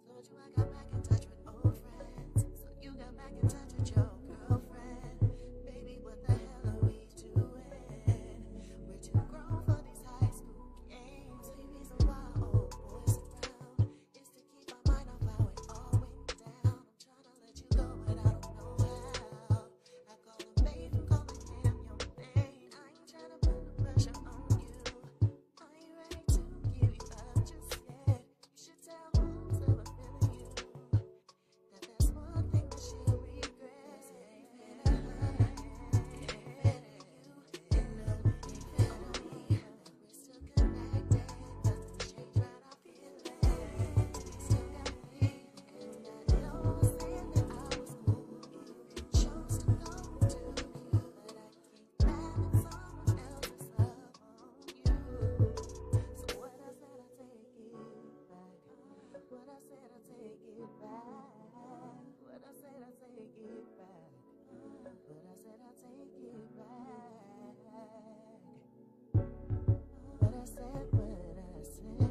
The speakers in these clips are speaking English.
Told you I got back in touch with old friends, so you got back in touch with your girlfriend. Baby, what the hell are we doing? We're too grown for these high school games. The reason why old boys around is to keep my mind off how it all went down. I'm trying to let you go, but I don't know how. I call a maid and call the damn your name. I ain't trying to put no pressure on you. I ain't ready to give you up just yet. You should tell who's ever feeling you that there's one thing that she'll regret. It ain't fair to you, and no, it ain't fair to me. We're still connected, nothing's changed, right? I feel it. You still got me, and I know I was saying that I was cool if you chose to go to you, but I can't balance someone else's love on you. So what I said, I take it back. What I said, I take it back. What I said, I take it back. What I said, I take it back. What I said, what I said.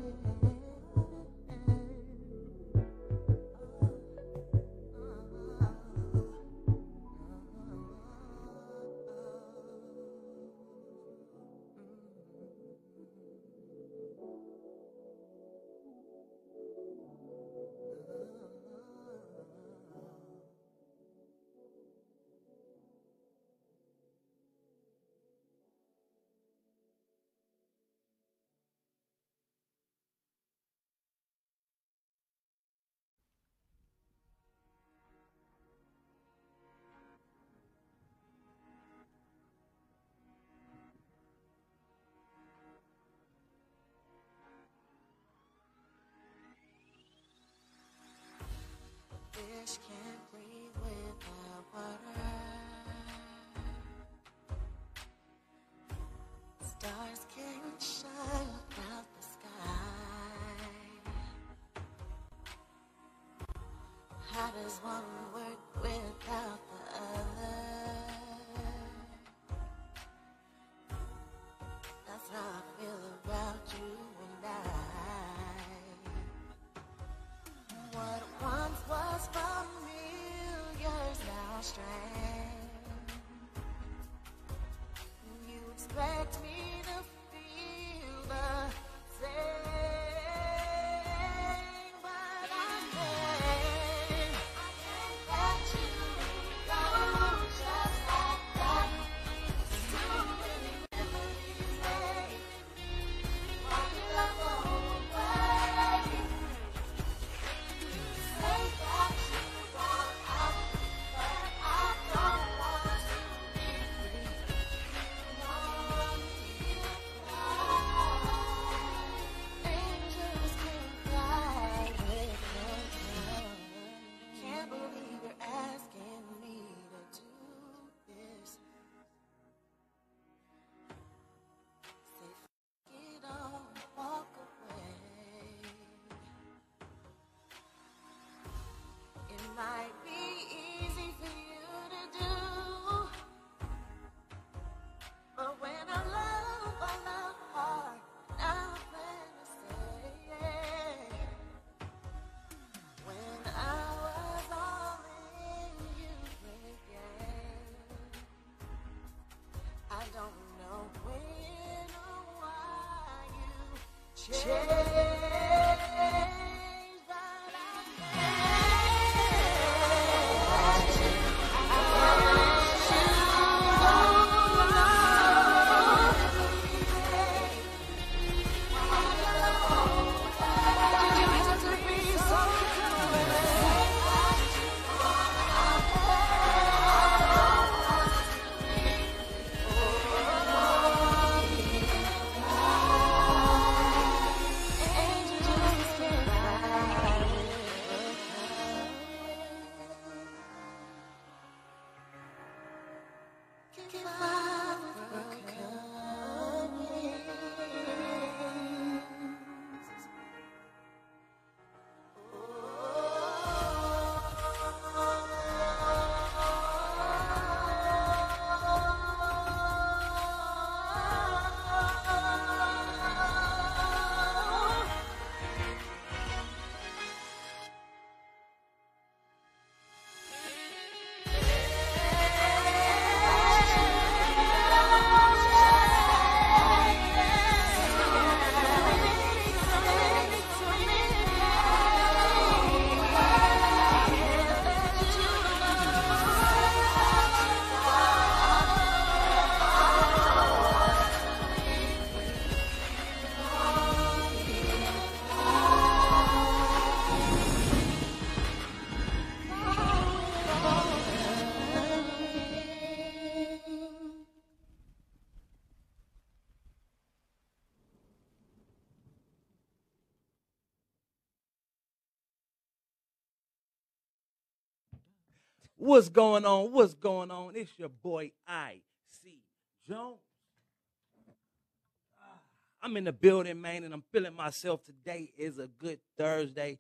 Fish can't breathe without water. Stars can't shine without the sky. How does one work without the other? That's how I feel about you and I. What once was familiar is now strange. You expect me to feel the same, but I can't let you go just like that. So many memories made while you love away. Say that you want out, but I don't. What's going on? What's going on? It's your boy IC Jonez. I'm in the building, man, and I'm feeling myself. Today is a good Thursday.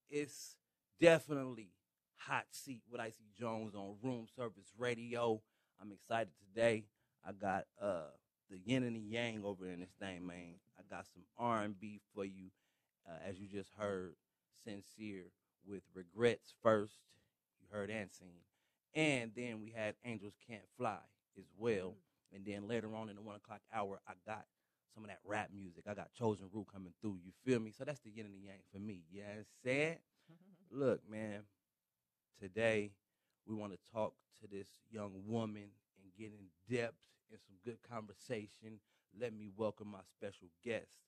It's definitely hot seat with IC Jonez on Room Service Radio. I'm excited today. I got the yin and the yang over in this thing, man. I got some R&B for you, as you just heard, Sincere with Regrets first. You heard and seen. And then we had Angels Can't Fly as well. And then later on in the 1 o'clock hour, I got some of that rap music. I got Chosen Root coming through. You feel me? So that's the yin and the yang for me. You know what I'm saying? Look, man, today we want to talk to this young woman and get in depth in some good conversation. Let me welcome my special guest,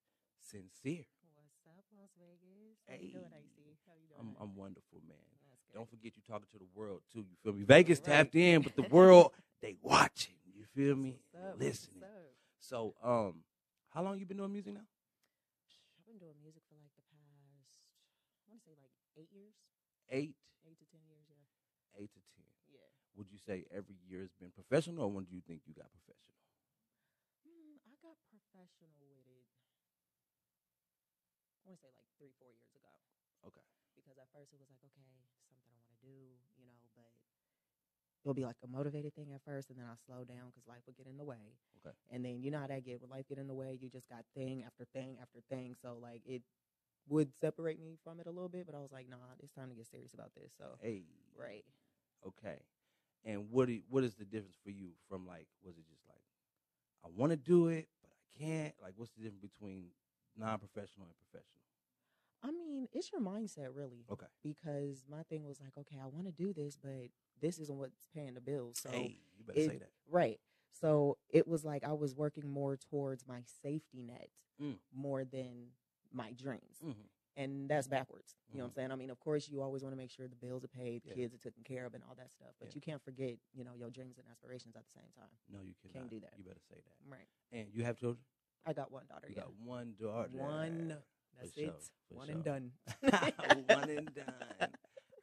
Sincere. What's up, Las Vegas? How Hey. you doing, AC? How you doing? I'm wonderful, man. That's good. Don't forget you talking to the world, too. You feel me? Vegas Right. tapped in, but the world, they watching. You feel me? What's up? Listening. What's up? So, how long you been doing music now? I've been doing music for like the past, I want to say like 8 years. 8 8 to 10 years, yeah. 8 to 10. Yeah. Would you say every year has been professional, or when do you think you got professional? I got professional with it, I want to say like 3-4 years ago. Okay. Because at first it was like, okay, something I want to do, but it'll be like a motivated thing at first, and then I'll slow down because life will get in the way. Okay. And then you know how that get when life get in the way, you just got thing after thing after thing. So like it would separate me from it a little bit, but I was like, nah, it's time to get serious about this. So Hey. right. Okay. And what is the difference for you from like, was it just like, I want to do it, but I can't? Like, what's the difference between non-professional and professional? I mean, it's your mindset really. Okay. Because my thing was like, okay, I want to do this, but this isn't what's paying the bills. So Hey, you better say that. Right. So it was like I was working more towards my safety net more than my dreams. Mm-hmm. And that's backwards. You know what I'm saying? I mean, of course, you always want to make sure the bills are paid, the kids are taken care of, and all that stuff. But you can't forget, your dreams and aspirations at the same time. No, you cannot. Can't do that. You better say that. Right. And you have children? I got one daughter, You yeah. got one daughter. One. That's For it. sure, for One sure. and done. One and done.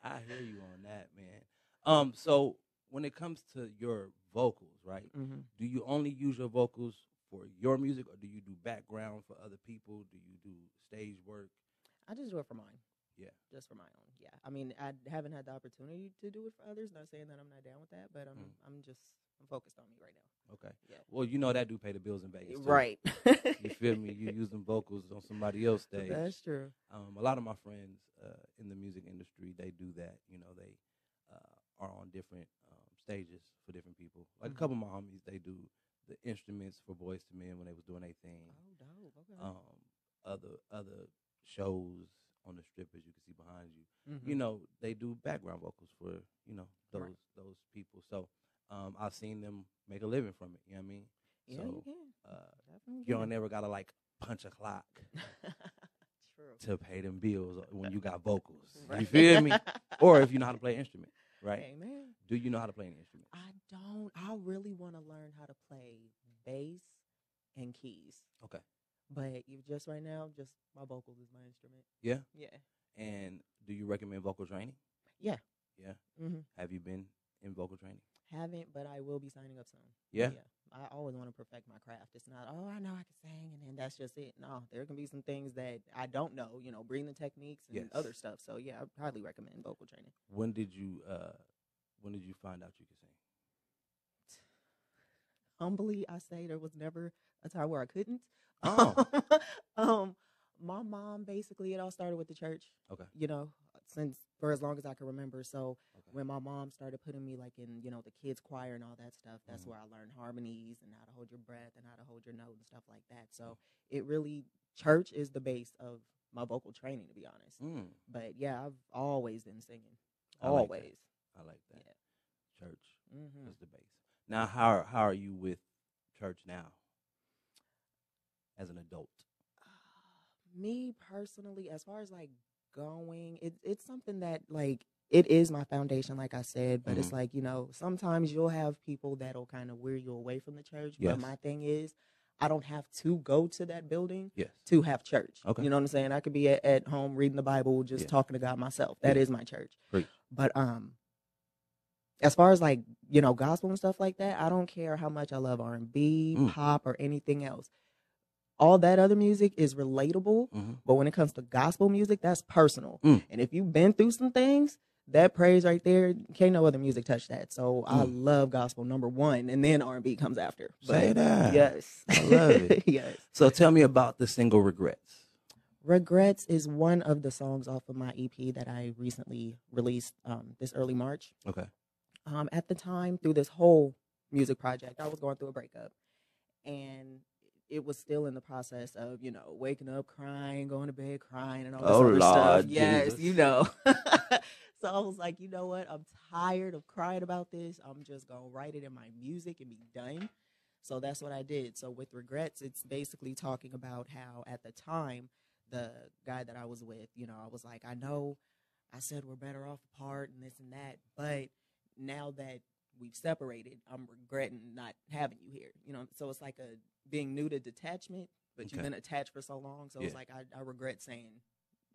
I hear you on that, man. So when it comes to your vocals, right? Mm-hmm. Do you only use your vocals for your music, or do you do background for other people? Do you do stage work? I just do it for mine. Yeah. Just for my own. Yeah. I mean, I haven't had the opportunity to do it for others. Not saying that I'm not down with that, but I'm focused on me right now. Okay. Yeah. Well, that do pay the bills in Vegas, too. Right. You feel me? You use them vocals on somebody else's stage. That's true. A lot of my friends in the music industry, they do that. They are on different stages for different people. Like a couple of my homies, they do the instruments for Boys to Men when they was doing their thing. Oh, dope. Okay. other shows on the strip, as you can see behind you, Mhm. you know, they do background vocals for, you know, those Right. those people. So I've seen them make a living from it. You know what I mean? Yeah, So you can. Definitely you don't can. never gotta like punch a clock True. to pay them bills when you got vocals. You Right. feel me? Or if you know how to play an instrument, right? Amen. Do you know how to play an instrument? I don't. I really want to learn how to play bass and keys. Okay. But you just right now, just my vocals is my instrument. Yeah. Yeah. And do you recommend vocal training? Yeah. Yeah. Mm-hmm. Have you been in vocal training? Haven't, but I will be signing up soon. Yeah. I always want to perfect my craft. It's not, oh, I know I can sing, and then that's just it. No, there can be some things that I don't know, you know, breathing techniques and Yes. other stuff. So, yeah, I highly recommend vocal training. When did you find out you could sing? Humbly, I say there was never a time where I couldn't. Oh. My mom, basically, it all started with the church. Okay. You know, since for as long as I can remember. So Okay. when my mom started putting me like in, you know, the kids choir and all that stuff, that's Mhm. where I learned harmonies and how to hold your breath and how to hold your note and stuff like that. So it really, church is the base of my vocal training, to be honest. Mm, But yeah, I've always been singing. I like that. Always. I like that. Yeah. Church Mm-hmm. is the base. Now, how are you with church now? As an adult. Me personally, as far as like going, it's something that like it is my foundation, like I said, but it's Mhm. like, you know, sometimes you'll have people that'll kind of wear you away from the church. Yes. But my thing is, I don't have to go to that building Yes. to have church. Okay. You know what I'm saying? I could be at home reading the Bible, just Yeah. talking to God myself. That Yeah. is my church. Preach. But as far as like, you know, gospel and stuff like that, I don't care how much I love R&B, pop, or anything else. All that other music is relatable, Mhm. but when it comes to gospel music, that's personal. Mm. And if you've been through some things, that praise right there, can't no other music touch that. So I love gospel, number one, and then R&B comes after. Say that. Yes. I love it. Yes. So tell me about the single Regrets. Regrets is one of the songs off of my EP that I recently released this early March. Okay. At the time, through this whole music project, I was going through a breakup. And it was still in the process of, you know, waking up crying, going to bed crying, and all this Oh, other stuff. Lord Yes, Jesus. you know. So I was like, you know what? I'm tired of crying about this. I'm just going to write it in my music and be done. So that's what I did. So with Regrets, it's basically talking about how at the time, the guy that I was with, you know, I was like, I know I said we're better off apart and this and that, but now that we've separated, I'm regretting not having you here. You know, so it's like a being new to detachment, but you've Okay. been attached for so long. So it's Yeah. like I regret saying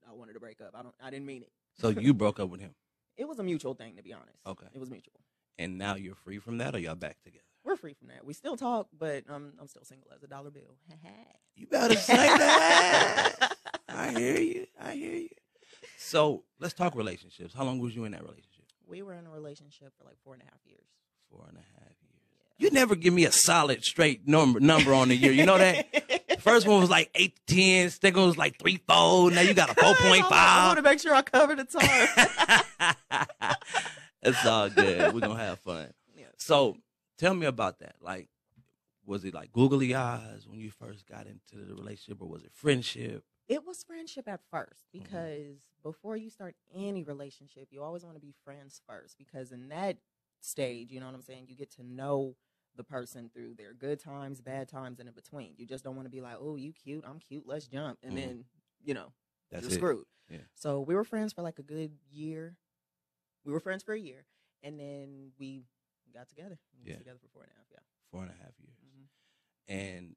I wanted to break up. I didn't mean it. So you broke up with him, It was a mutual thing, to be honest. Okay. It was mutual. and now you're free from that, or y'all back together? We're free from that. We still talk, but I'm still single as a dollar bill. You better say that. I hear you. I hear you. So let's talk relationships. How long was you in that relationship? We were in a relationship for like 4.5 years. 4.5 years. You never give me a solid straight number on the year. You know that? First one was like 8 to 10. Second one was like 3, 4. Now you got a 4.5. I want to make sure I cover the time. It's all good. We're gonna have fun. Yeah. So tell me about that. Like, was it like googly eyes when you first got into the relationship, or was it friendship? It was friendship at first, because before you start any relationship, you always want to be friends first, because in that stage, you know what I'm saying, you get to know the person through their good times, bad times, and in between. You just don't want to be like, oh, you cute, I'm cute, let's jump. And then, you know, That's you're it. screwed. Yeah. So we were friends for like a good year. We were friends for a year, and then we got together. We were together for 4.5, yeah. 4.5 years. Mm-hmm. And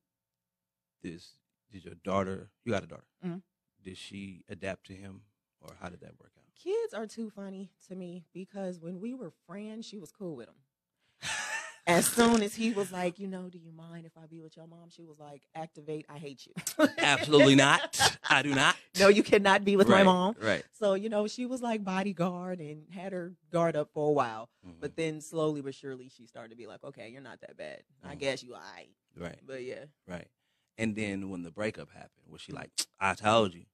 did your daughter? You got a daughter. Mhm. Did she adapt to him, or how did that work out? Kids are too funny to me, because when we were friends, she was cool with him. As soon as he was like, you know, do you mind if I be with your mom? She was like, activate, I hate you. Absolutely not. I do not. No, you cannot be with my Right, mom. Right. So, you know, she was like bodyguard and had her guard up for a while. Mhm. But then slowly but surely she started to be like, okay, you're not that bad. I Mhm. guess you all right. Right. But yeah. Right. And then when the breakup happened, was she like, I told you?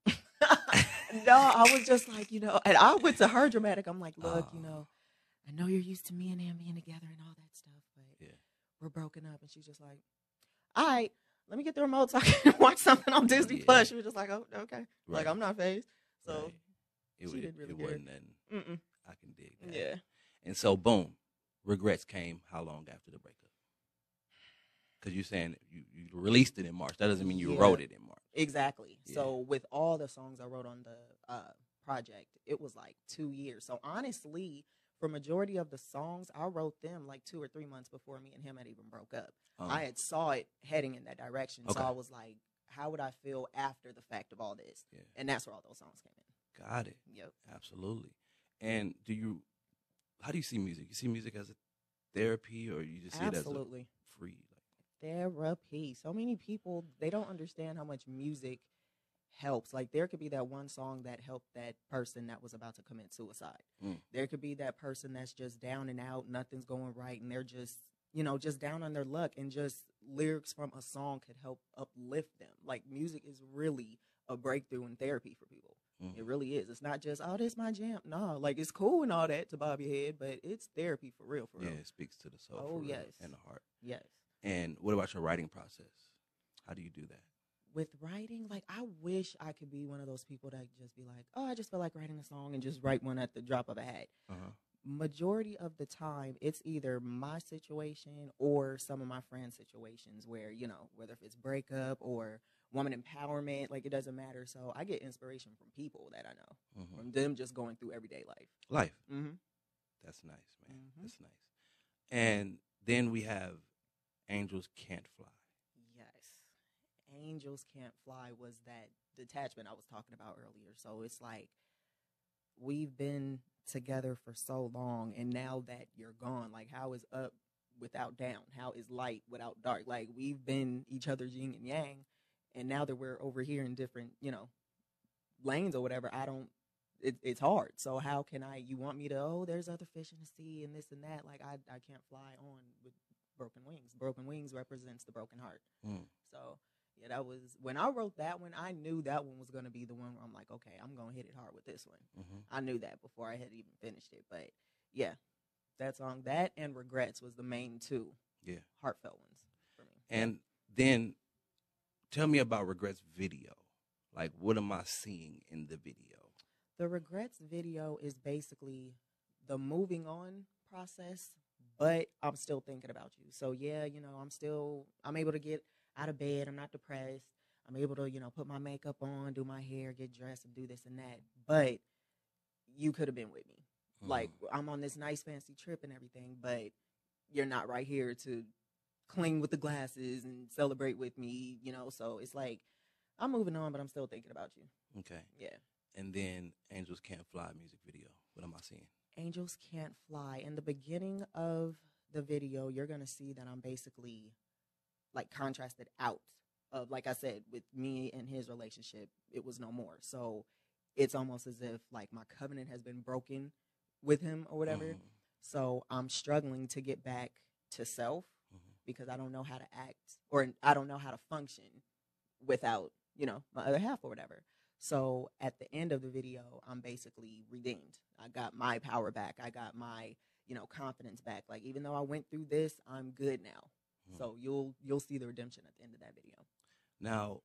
No, I was just like, you know, and I went to her dramatic. I'm like, look, you Oh. know, I know you're used to me and him being together and all that stuff, but Yeah. we're broken up. And she's just like, all right, let me get the remote so I can watch something on Disney Yeah. Plus. She was just like, oh, okay. Like, Right. I'm not phased. So, Right. It, she it, didn't really it care. wasn't nothing. mm-mm. I can dig that. Yeah. And so, boom, Regrets came how long after the breakup? Because you're saying you released it in March. That doesn't mean you Yeah. wrote it in March. Exactly. Yeah. So with all the songs I wrote on the project, it was like 2 years. So honestly, for majority of the songs, I wrote them like 2 or 3 months before me and him had even broke up. I had saw it heading in that direction. Okay. So I was like, how would I feel after the fact of all this? Yeah. And that's where all those songs came in. Got it. Yep. Absolutely. And how do you see music? You see music as a therapy, or you just see Absolutely. it as a free? Therapy. So many people, they don't understand how much music helps. Like, there could be that one song that helped that person that was about to commit suicide. There could be that person that's just down and out, nothing's going right, and they're just, just down on their luck, and just lyrics from a song could help uplift them. Like, music is really a breakthrough in therapy for people. It really is. It's not just, oh, this my jam. No, like, it's cool and all that to bob your head, but it's therapy for real, for real. Yeah, it speaks to the soul. Oh, for real, yes. and the heart. Yes. And what about your writing process? How do you do that? With writing, like, I wish I could be one of those people that just be like, oh, I just feel like writing a song and just write one at the drop of a hat. Majority of the time, it's either my situation or some of my friends' situations where, whether if it's breakup or woman empowerment, like, it doesn't matter. So I get inspiration from people that I know, from them just going through everyday life. Mm-hmm. That's nice, man. That's nice. And then we have Angels Can't Fly. Yes. Angels Can't Fly was that detachment I was talking about earlier. So it's like, we've been together for so long, and now that you're gone, like, how is up without down? How is light without dark? Like, we've been each other's yin and yang, and now that we're over here in different, lanes or whatever, it's hard. So how can you want me to, there's other fish in the sea and this and that. Like, I can't fly on with broken wings. Broken wings represents the broken heart. So yeah, that was, when I wrote that one, I knew that one was going to be the one where I'm like, okay, I'm going to hit it hard with this one. I knew that before I had even finished it. But yeah, that song, that and Regrets was the main two heartfelt ones for me. And then tell me about Regrets video. Like, what am I seeing in the video? The Regrets video is basically the moving on process, but I'm still thinking about you. So yeah, I'm able to get out of bed. I'm not depressed. I'm able to, put my makeup on, do my hair, get dressed, and do this and that. But you could have been with me. Like, I'm on this nice fancy trip and everything, but you're not right here to cling with the glasses and celebrate with me, So it's like, I'm moving on, but I'm still thinking about you. Okay. Yeah. And then Angels Can't Fly music video. What am I seeing? Angels Can't Fly. In the beginning of the video, you're going to see that I'm basically, like, contrasted out of, like I said, with me and his relationship, it was no more. So it's almost as if, like, my covenant has been broken with him or whatever. So I'm struggling to get back to self because I don't know how to act, or I don't know how to function without, my other half or whatever. So at the end of the video, I'm basically redeemed. I got my power back. I got my, confidence back. Like, even though I went through this, I'm good now. So you'll see the redemption at the end of that video. Now,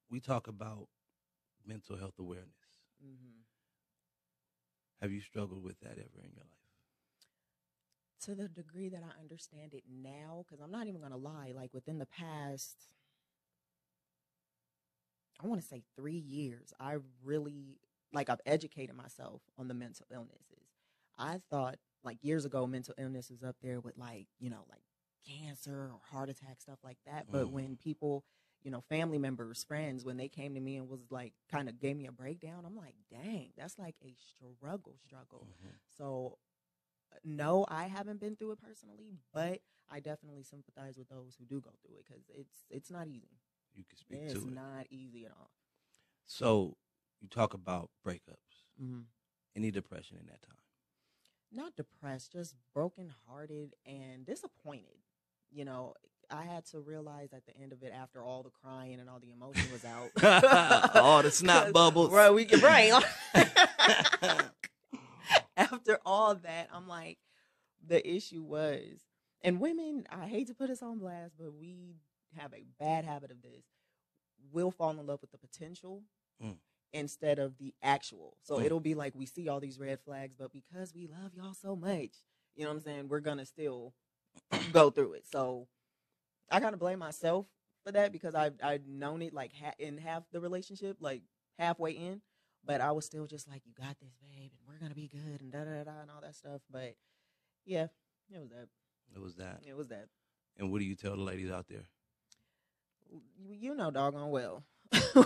we talk about mental health awareness. Have you struggled with that ever in your life? To the degree that I understand it now, because I'm not even going to lie, like, within the past, I want to say 3 years, I really, like, I've educated myself on the mental illnesses. I thought, like, years ago, mental illness was up there with, like, like cancer or heart attack, stuff like that. But when people, family members, friends, when they came to me and was like, kind of gave me a breakdown, I'm like, dang, that's like a struggle. So no, I haven't been through it personally, but I definitely sympathize with those who do go through it, because it's not easy. You can speak to it. It's not easy at all. So you talk about breakups. Any depression in that time? Not depressed, just brokenhearted and disappointed. I had to realize at the end of it, after all the crying and all the emotion was out, all the snot bubbles. Right, we can right. After all that, I'm like, the issue was, and women, I hate to put us on blast, but we have a bad habit of this. We'll fall in love with the potential instead of the actual. So it'll be like we see all these red flags, but because we love y'all so much, you know what I'm saying, we're going to still go through it. So I kind of blame myself for that because I've known it like in half the relationship, like halfway in, but I was still just like, you got this, babe, and we're going to be good and da-da-da-da and all that stuff. But yeah, it was that. It was that. It was that. And what do you tell the ladies out there? You know doggone well.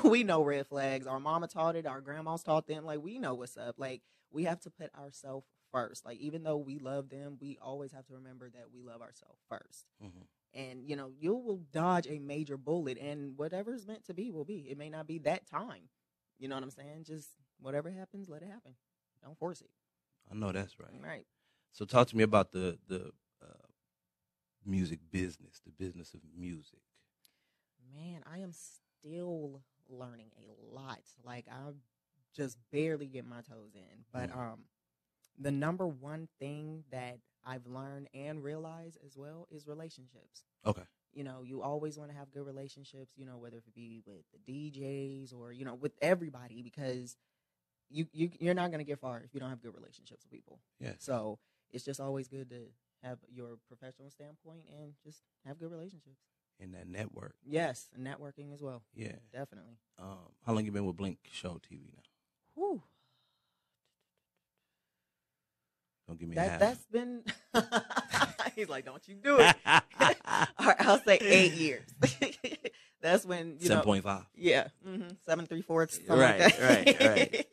We know red flags. Our mama taught it. Our grandmas taught them. Like, we know what's up. Like, we have to put ourselves first. Like, even though we love them, we always have to remember that we love ourselves first. And, you know, you will dodge a major bullet, and whatever's meant to be will be. It may not be that time. You know what I'm saying? Just whatever happens, let it happen. Don't force it. I know that's right. Right. So talk to me about the music business, the business of music. Man, I am still learning a lot. Like, I just barely get my toes in. But the number one thing that I've learned and realized as well is relationships. Okay. You know, you always want to have good relationships, you know, whether it be with the DJs or, you know, with everybody, because you're not going to get far if you don't have good relationships with people. Yeah. So it's just always good to have your professional standpoint and just have good relationships. And that network. Yes, and networking as well. Yeah. Definitely. How long you been with Blink Show TV now? Whew. Don't give me half. That's been, he's like, don't you do it. All right, I'll say 8 years. That's when, you 7.5. Yeah. 7 3/4. Right.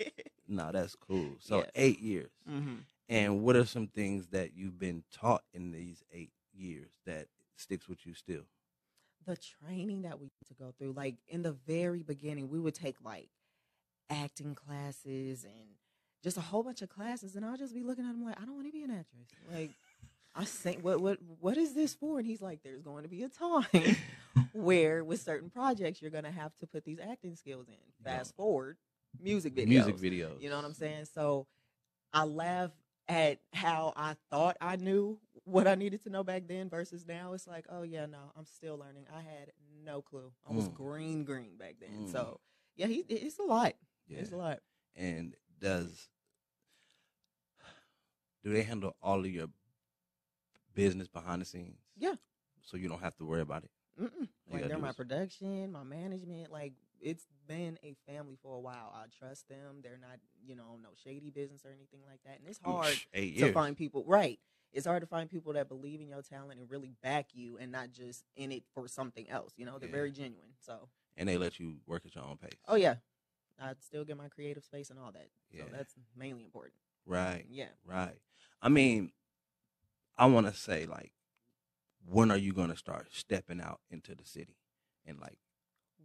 No, that's cool. So Yes. 8 years. Mm-hmm. And what are some things that you've been taught in these 8 years that sticks with you still? The training that we had to go through, like in the very beginning, we would take like acting classes and just a whole bunch of classes, and I'll just be looking at him like, I don't want to be an actress. Like, I think, what is this for? And he's like, there's going to be a time where with certain projects you're going to have to put these acting skills in. Fast forward, music videos. You know what I'm saying? So I laugh at how I thought I knew what I needed to know back then versus now. It's like, oh yeah, no, I'm still learning. I had no clue. I was green back then. So yeah, it's a lot. Yeah. It's a lot. And do they handle all of your business behind the scenes? Yeah. So you don't have to worry about it? Like, they're my production, my management. Like, it's been a family for a while. I trust them. They're not, you know, no shady business or anything like that. And it's hard to find people. Right. It's hard to find people that believe in your talent and really back you and not just in it for something else. You know, they're very genuine. So. And they let you work at your own pace. Oh, yeah. I still get my creative space and all that. Yeah. So that's mainly important. Right. Yeah. Right. I mean, I want to say, like, when are you going to start stepping out into the city and like,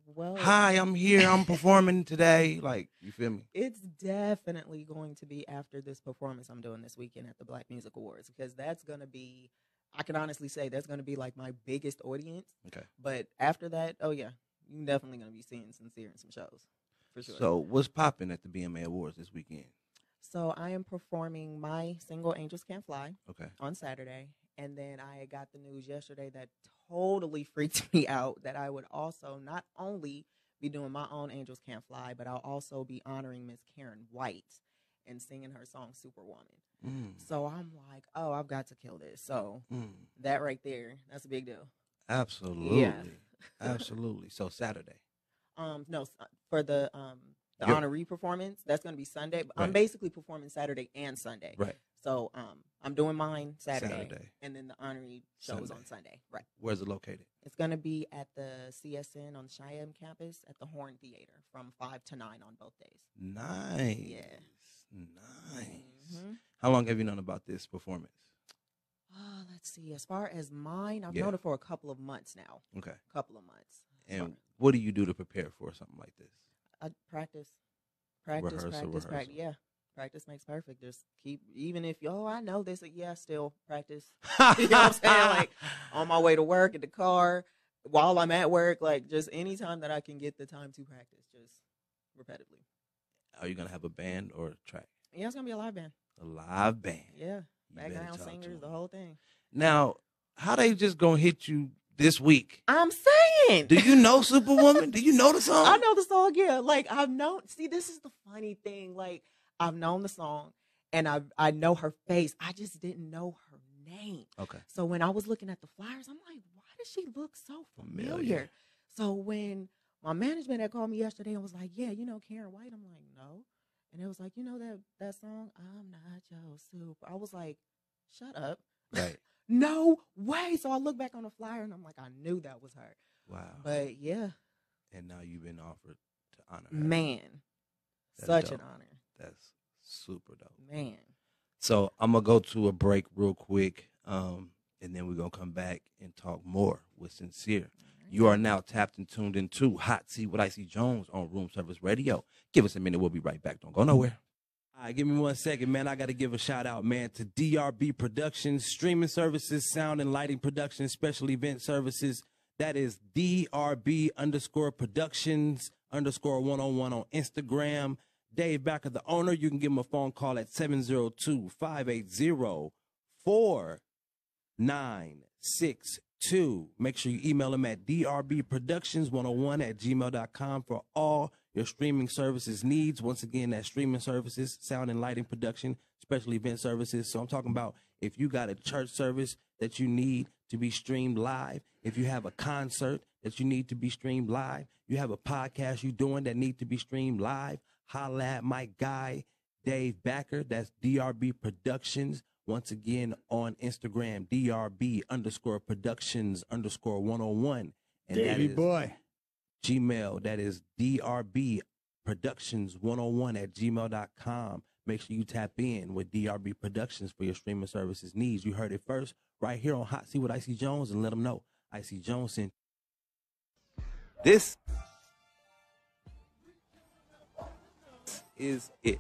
well, hi, I'm here, I'm performing today. Like, you feel me? It's definitely going to be after this performance I'm doing this weekend at the Black Music Awards, because that's going to be, I can honestly say that's going to be like my biggest audience. Okay. But after that, oh yeah, you're definitely going to be seeing Sincere in some shows. For sure. So what's popping at the BMA Awards this weekend? So I am performing my single Angels Can't Fly on Saturday. And then I got the news yesterday that totally freaked me out that I would also not only be doing my own Angels Can't Fly, but I'll also be honoring Miss Karen White and singing her song Superwoman. So I'm like, oh, I've got to kill this. So that right there, that's a big deal. Absolutely. Yeah. Absolutely. So Saturday. No, for the honoree performance, that's going to be Sunday. Right. I'm basically performing Saturday and Sunday. Right. So I'm doing mine Saturday. And then the honoree shows on Sunday. Right. Where's it located? It's going to be at the CSN on Cheyenne campus at the Horn Theater from 5 to 9 on both days. Nice. Yeah. Nice. How long have you known about this performance? Let's see. As far as mine, I've known it for a couple of months now. Okay. A couple of months. And what do you do to prepare for something like this? I practice. Rehearsal. Practice. Yeah. Practice makes perfect. Just keep, even if, I know this, still practice. You know what I'm saying? Like, on my way to work, in the car, while I'm at work, like, just any time that I can get the time to practice, just repetitively. Are you going to have a band or a track? Yeah, it's going to be a live band. A live band? Yeah. Background singers, the whole thing. Now, how they just going to hit you this week. I'm saying. Do you know Superwoman? Do you know the song? I know the song, yeah. Like, I've known, see, this is the funny thing. Like, I've known the song and I know her face. I just didn't know her name. Okay. So when I was looking at the flyers, I'm like, why does she look so familiar? So when my management had called me yesterday and was like, yeah, you know Karen White? I'm like, no. And it was like, you know that song, I'm Not Your Super. I was like, shut up. Right. No way. So I look back on the flyer and I'm like, I knew that was her. Wow. But yeah. And now you've been offered to honor her. Man. That's such dope. an honor. That's super dope. Man. So I'm going to go to a break real quick, and then we're going to come back and talk more with Sincere. Right. You are now tapped and tuned into Hot Seat with IC Jonez on Room Service Radio. Give us a minute. We'll be right back. Don't go nowhere. All right, give me 1 second, man. I got to give a shout out, man, to DRB Productions, streaming services, sound and lighting production, special event services. That is DRB_Productions_101 on Instagram. Dave Backer, the owner. You can give him a phone call at 702-580-4962. Make sure you email him at drbproductions101@gmail.com for all your streaming services needs. Once again, that's streaming services, sound and lighting production, special event services. So I'm talking about if you got a church service that you need to be streamed live, if you have a concert that you need to be streamed live, you have a podcast you're doing that need to be streamed live, holla at my guy, Dave Backer. That's DRB Productions. Once again, on Instagram, DRB_Productions_101. And Davey boy. Gmail, that is DRBproductions101@gmail.com. Make sure you tap in with DRB Productions for your streaming services needs. You heard it first right here on Hot Seat with IC Jonez, and let them know IC Jonez sent. This is it.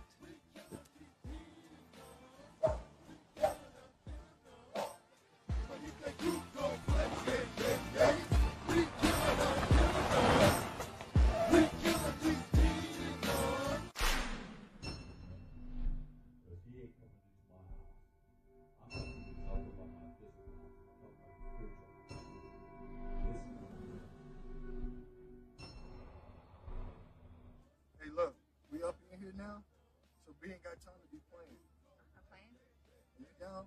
Hey, look, we up in here now, so we ain't got time to be playing. I'm playing. You down?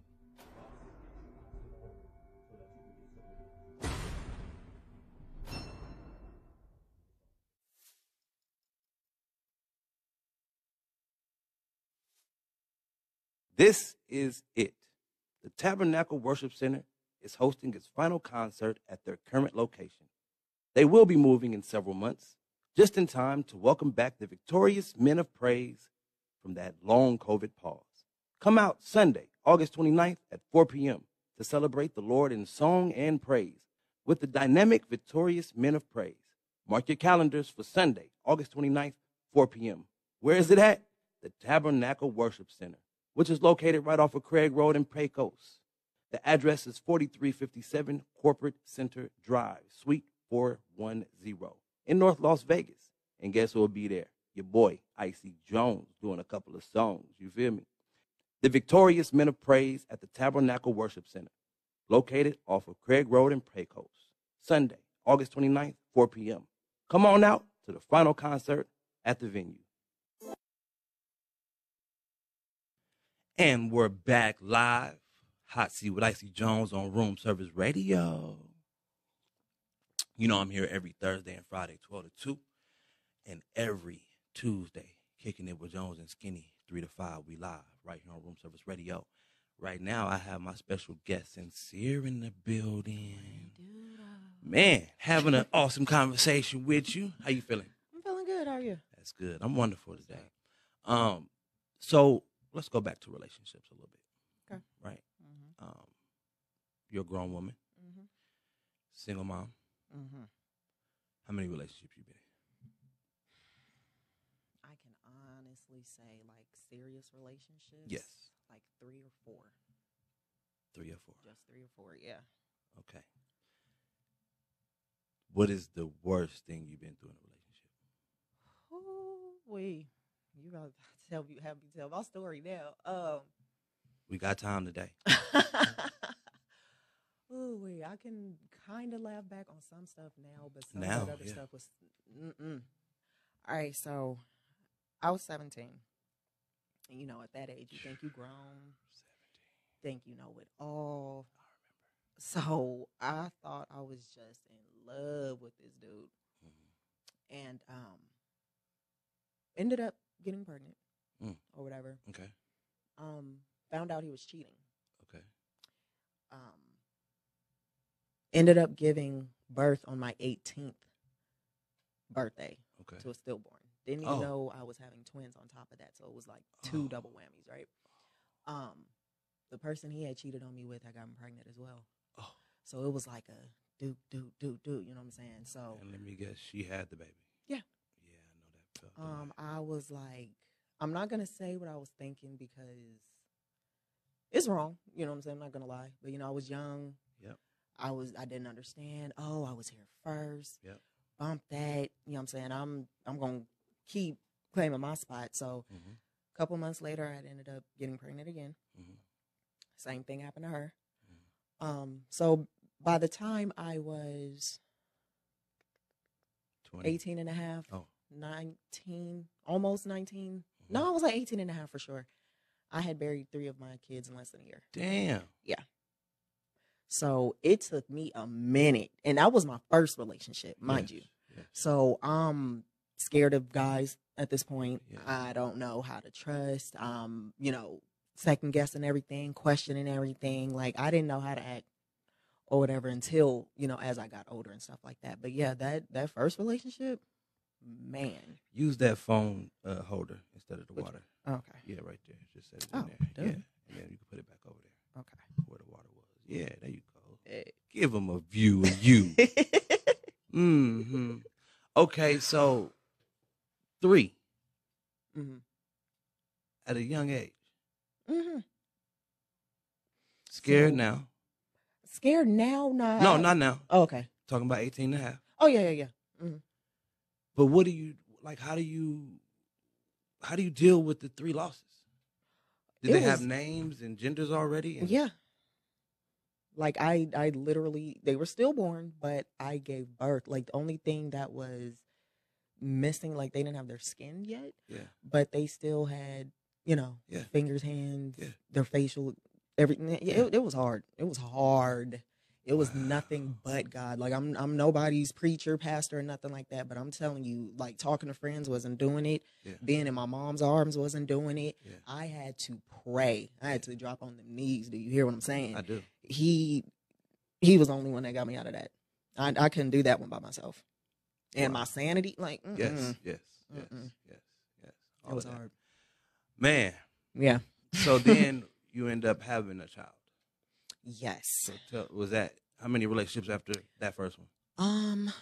This is it. The Tabernacle Worship Center is hosting its final concert at their current location. They will be moving in several months, just in time to welcome back the victorious men of praise from that long COVID pause. Come out Sunday, August 29th at 4 p.m. to celebrate the Lord in song and praise with the dynamic victorious men of praise. Mark your calendars for Sunday, August 29th, 4 p.m. Where is it at? The Tabernacle Worship Center, which is located right off of Craig Road in Pecos. The address is 4357 Corporate Center Drive, Suite 410 in North Las Vegas. And guess who will be there? Your boy, IC Jonez, doing a couple of songs. You feel me? The Victorious Men of Praise at the Tabernacle Worship Center, located off of Craig Road in Pecos. Sunday, August 29th, 4 p.m. Come on out to the final concert at the venue. And we're back live. Hot Seat with IC Jonez on Room Service Radio. You know I'm here every Thursday and Friday, 12 to 2. And every Tuesday, kicking it with Jones and Skinny, 3 to 5. We live right here on Room Service Radio. Right now, I have my special guest, Sincere, in the building. Man, having an awesome conversation with you. How you feeling? I'm feeling good. How are you? That's good. I'm wonderful today. So let's go back to relationships a little bit. Okay. Right? You're a grown woman, single mom. How many relationships you been in? I can honestly say, like, serious relationships. Yes. Like 3 or 4. 3 or 4. Just 3 or 4, yeah. Okay. What is the worst thing you've been through in a relationship? Oh, wait. You gotta have me tell my story now. We got time today. Oh, wait, I can kind of laugh back on some stuff now, but some Now, of that other yeah. stuff was. All right, so I was 17. And, you know, at that age, you think you grown, think you know it all. So I thought I was just in love with this dude, and ended up getting pregnant or whatever. Okay. Found out he was cheating. Okay. Ended up giving birth on my 18th birthday Okay. to a stillborn. Didn't even know I was having twins on top of that, so it was like two double whammies, right? The person he had cheated on me with, I got him pregnant as well. Oh. So it was like a do, you know what I'm saying? So And let me guess, she had the baby. Yeah. Yeah, I know that felt. I was like, I'm not gonna say what I was thinking because it's wrong. You know what I'm saying? I'm not gonna lie. But you know, I was young. Yep. I didn't understand. Oh, I was here first. Yep. Bump that. You know what I'm saying? I'm gonna keep claiming my spot. So a couple months later I ended up getting pregnant again. Same thing happened to her. So by the time I was 20. 18 and a half, 19, almost 19. No, I was like 18 and a half for sure. I had buried 3 of my kids in less than a year. Damn. Yeah. So it took me a minute. And that was my first relationship, mind you. Yes. So I'm scared of guys at this point. Yeah. I don't know how to trust. You know, second guessing everything, questioning everything. Like I didn't know how to act or whatever until, you know, as I got older and stuff like that. But yeah, that first relationship, man. Use that phone holder instead of the water. Okay. Yeah, right there. Just set it in there. dude. Yeah. And then you can put it back over there. Okay. Where the water was. Yeah, there you go. Hey. Give them a view of you. Okay, so 3 at a young age. Scared now. Scared now? Nah. No, not now. Oh, okay. Talking about 18 and a half. Oh, yeah. But what do you, like, how do you deal with the 3 losses? Did they have names and genders already? Yeah. Like, I literally, they were stillborn, but I gave birth. Like, the only thing that was missing, like, they didn't have their skin yet. Yeah. But they still had, you know, fingers, hands, their facial, everything. Yeah. It was hard. It was hard. It was nothing but God. Like, I'm nobody's preacher, pastor, or nothing like that. But I'm telling you, like, talking to friends wasn't doing it. Yeah. Being in my mom's arms wasn't doing it. Yeah. I had to pray. I had to drop on them knees. Do you hear what I'm saying? I do. He was the only one that got me out of that. I couldn't do that one by myself. And my sanity, like, Yes. It All was of that. hard. Man. Yeah. So then you end up having a child. Yes. So was that, how many relationships after that first one?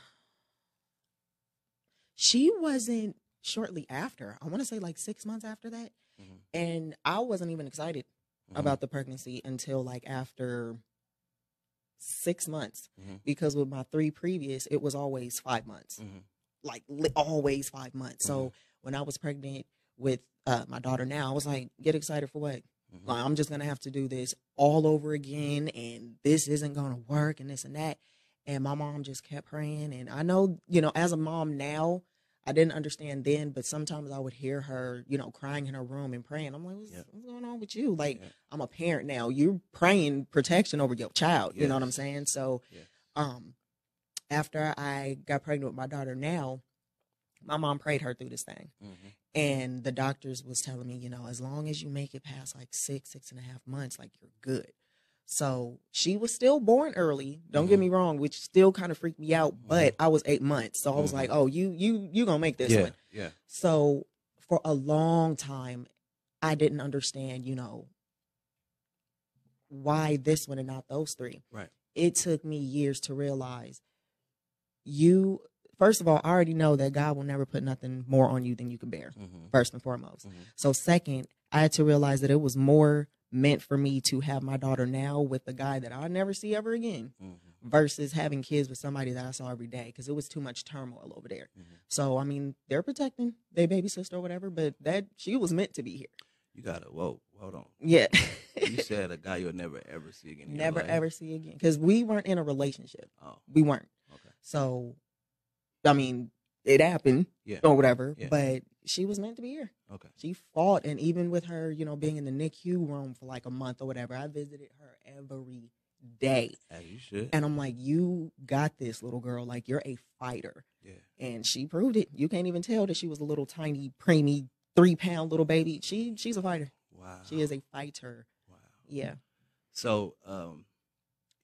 She wasn't shortly after. I want to say like 6 months after that. And I wasn't even excited about the pregnancy until like after 6 months, because with my 3 previous, it was always 5 months, like always 5 months. So when I was pregnant with my daughter now, I was like, get excited for what? Like, I'm just going to have to do this all over again, and this isn't going to work, and this and that. And my mom just kept praying. And I know, you know, as a mom now, I didn't understand then, but sometimes I would hear her, you know, crying in her room and praying. I'm like, what's going on with you? Like, I'm a parent now. You're praying protection over your child. You know what I'm saying? So after I got pregnant with my daughter now, my mom prayed her through this thing. And the doctors was telling me, you know, as long as you make it past like 6.5 months, like, you're good. So she was still born early. Don't get me wrong, which still kind of freaked me out. But I was 8 months, so I was like, "Oh, you gonna make this one?" Yeah. So for a long time, I didn't understand, you know, why this one and not those 3. Right. It took me years to realize first of all, I already know that God will never put nothing more on you than you can bear, first and foremost. So second, I had to realize that it was more meant for me to have my daughter now with a guy that I'll never see ever again versus having kids with somebody that I saw every day, because it was too much turmoil over there. So, I mean, they're protecting their baby sister or whatever, but that she was meant to be here. You gotta, whoa. Hold on. Yeah. You said a guy you'll never ever see again. In Never your life? ever see again. Because we weren't in a relationship. Oh, We weren't. okay. So, I mean, it happened Yeah. or whatever, Yeah. but she was meant to be here. Okay. She fought, and even with her, you know, being in the NICU room for like a month or whatever, I visited her every day. As you should. And I'm like, you got this, little girl. Like, you're a fighter. Yeah. And she proved it. You can't even tell that she was a little tiny, preemie, 3-pound little baby. She's a fighter. Wow. She is a fighter. Wow. Yeah. So,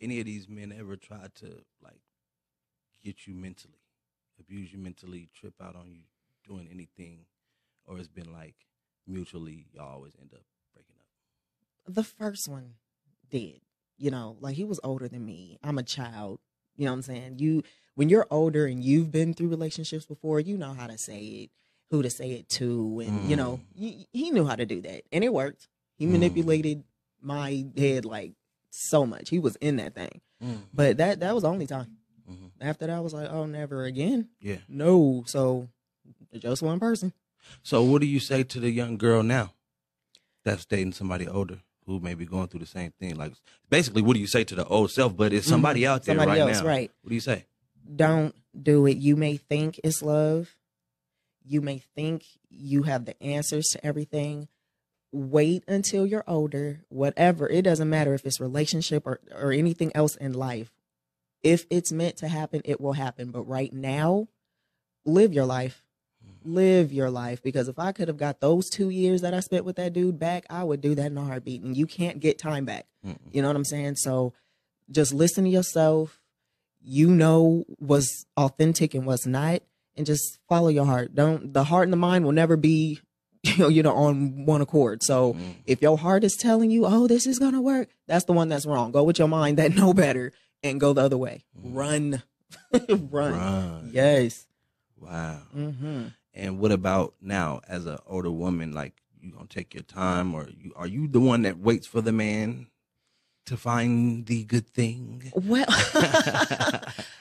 any of these men ever tried to like get you mentally, abuse you mentally, trip out on you, doing anything, or it's been like mutually y'all always end up breaking up? The first one did. You know, like, he was older than me. I'm a child. You know what I'm saying? When you're older and you've been through relationships before, you know how to say it, who to say it to, and you know, he knew how to do that, and it worked. He manipulated my head like so much. He was in that thing, but that was the only time. After that, I was like, oh, never again. Yeah. No. So just one person. So what do you say to the young girl now that's dating somebody older who may be going through the same thing? Like, basically, what do you say to the old self? But it's somebody out there Somebody right else, now. right. What do you say? Don't do it. You may think it's love. You may think you have the answers to everything. Wait until you're older. Whatever. It doesn't matter if it's relationship or anything else in life. If it's meant to happen, it will happen. But right now, live your life. Live your life. Because if I could have got those 2 years that I spent with that dude back, I would do that in a heartbeat. And you can't get time back. You know what I'm saying? So just listen to yourself. You know what's authentic and what's not. And just follow your heart. The heart and the mind will never be, you know, on one accord. So if your heart is telling you, oh, this is going to work, that's the one that's wrong. Go with your mind that know better and go the other way. Run. Run. Yes. Wow. And what about now as an older woman? Like, you going to take your time, or are you the one that waits for the man to find the good thing? Well,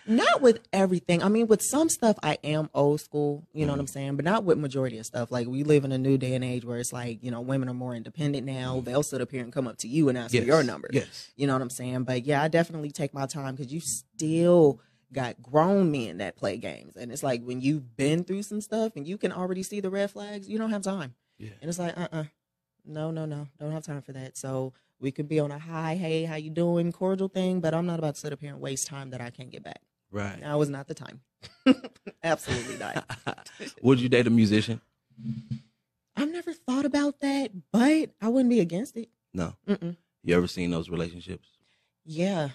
not with everything. I mean, with some stuff, I am old school, you know what I'm saying? But not with majority of stuff. Like, we live in a new day and age where it's like, you know, women are more independent now. They'll sit up here and come up to you and ask for your number. Yes. You know what I'm saying? But yeah, I definitely take my time, because you still got grown men that play games. And it's like, when you've been through some stuff and you can already see the red flags, you don't have time. Yeah. And it's like, no, don't have time for that. So we could be on a hi, hey, how you doing, cordial thing, but I'm not about to sit up here and waste time that I can't get back. Right. Now is not the time. Absolutely not. Would you date a musician? I've never thought about that, but I wouldn't be against it. No. Mm-mm. You ever seen those relationships? Yeah.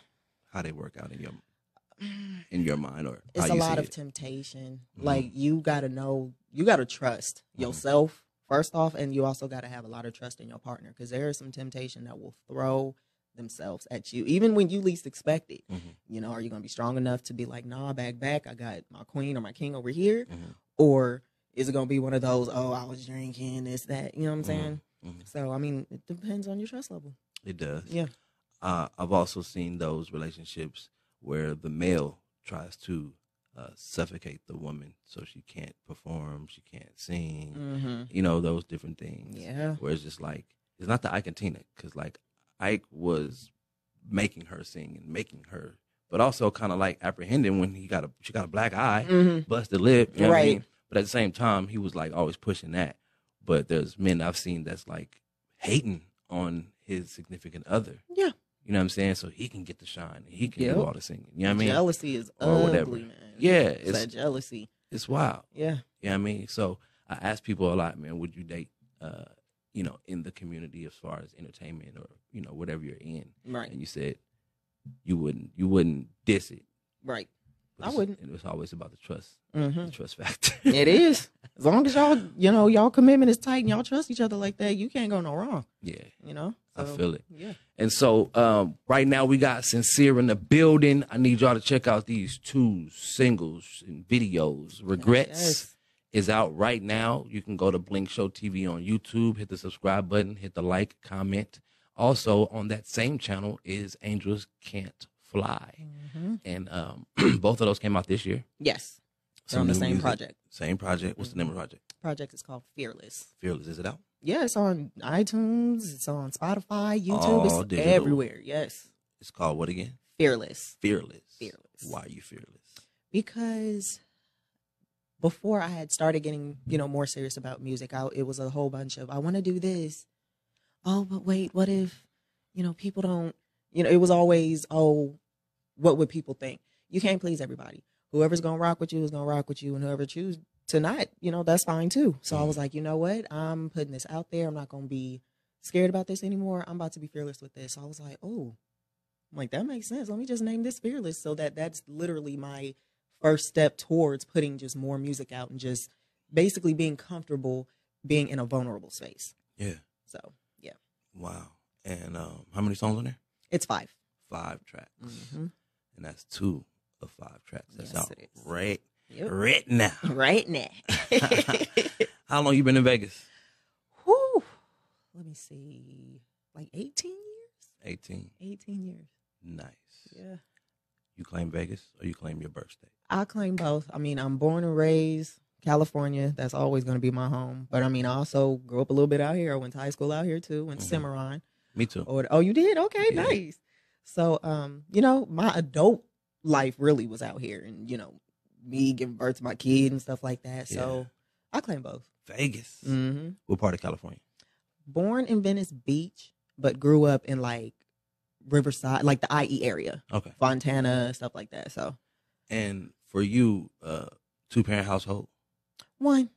How they work out in your mind, or It's how a you lot see of it? temptation. Like, you got to know, you got to trust yourself first off, and you also got to have a lot of trust in your partner, because there is some temptation that will throw themselves at you, even when you least expect it. You know, are you going to be strong enough to be like, nah, back, I got my queen or my king over here? Or is it going to be one of those, oh, I was drinking, this, that, you know what I'm saying? So, I mean, it depends on your trust level. It does. Yeah. I've also seen those relationships where the male tries to suffocate the woman so she can't perform, she can't sing, you know, those different things. Yeah. Where it's just like, it's not the Ike and Tina, because like Ike was making her sing and making her, but also kind of like apprehending when she got a black eye, busted lip, you know what I mean? But at the same time, he was like always pushing that. But there's men I've seen that's like hating on his significant other. Yeah. You know what I'm saying? So he can get the shine. And he can do all the singing. You know what I mean? Jealousy is Or whatever. ugly, man. Yeah. It's that jealousy. It's wild. Yeah. You know what I mean? So I ask people a lot, man, would you date, you know, in the community as far as entertainment or, you know, whatever you're in? Right. And you said you wouldn't diss it. Right. But I wouldn't. It was always about the trust. The trust factor. It is. As long as y'all, you know, y'all commitment is tight and y'all trust each other like that, you can't go no wrong. Yeah. You know? I So, feel it. Yeah. And so right now we got Sincere in the building. I need y'all to check out these 2 singles and videos. Regrets Yes. is out right now. You can go to Blink Show TV on YouTube, hit the subscribe button, hit the like, comment. Also on that same channel is Angels Can't Fly. And both of those came out this year. Yes. They're on the new same music. project. Same project. What's the name of the project? Project is called Fearless. Fearless. Is it out? Yeah, it's on iTunes. It's on Spotify, YouTube. All It's digital. everywhere. Yes. It's called what again? Fearless. Fearless. Fearless. Why are you fearless? Because before I had started getting, more serious about music, it was a whole bunch of, I want to do this. Oh, but wait, what if, people don't, it was always, oh, what would people think? You can't please everybody. Whoever's going to rock with you is going to rock with you, and whoever choose to not, that's fine too. So I was like, you know what? I'm putting this out there. I'm not going to be scared about this anymore. I'm about to be fearless with this. So I was like, oh, I'm like, that makes sense. Let me just name this Fearless. So that's literally my first step towards putting just more music out and just basically being comfortable being in a vulnerable space. Yeah. So, yeah. Wow. And how many songs on there? It's 5. 5 tracks. Mm-hmm. And that's 2 of 5 tracks. That's Yes, out it is. right now. Right now. How long you been in Vegas? Whew. Let me see. Like 18 years? 18. 18 years. Nice. Yeah. You claim Vegas or you claim your birth state? I claim both. I mean, I'm born and raised California. That's always going to be my home. But I mean, I also grew up a little bit out here. I went to high school out here too. Went to Cimarron. Me too. Oh, you did? Okay, Yeah. nice. So, my adult life really was out here, and me giving birth to my kid and stuff like that. So, I claim both. Vegas. Mm-hmm. What part of California? Born in Venice Beach, but grew up in like Riverside, like the IE area, Okay. Fontana, stuff like that. So, And for you, 2-parent household? one.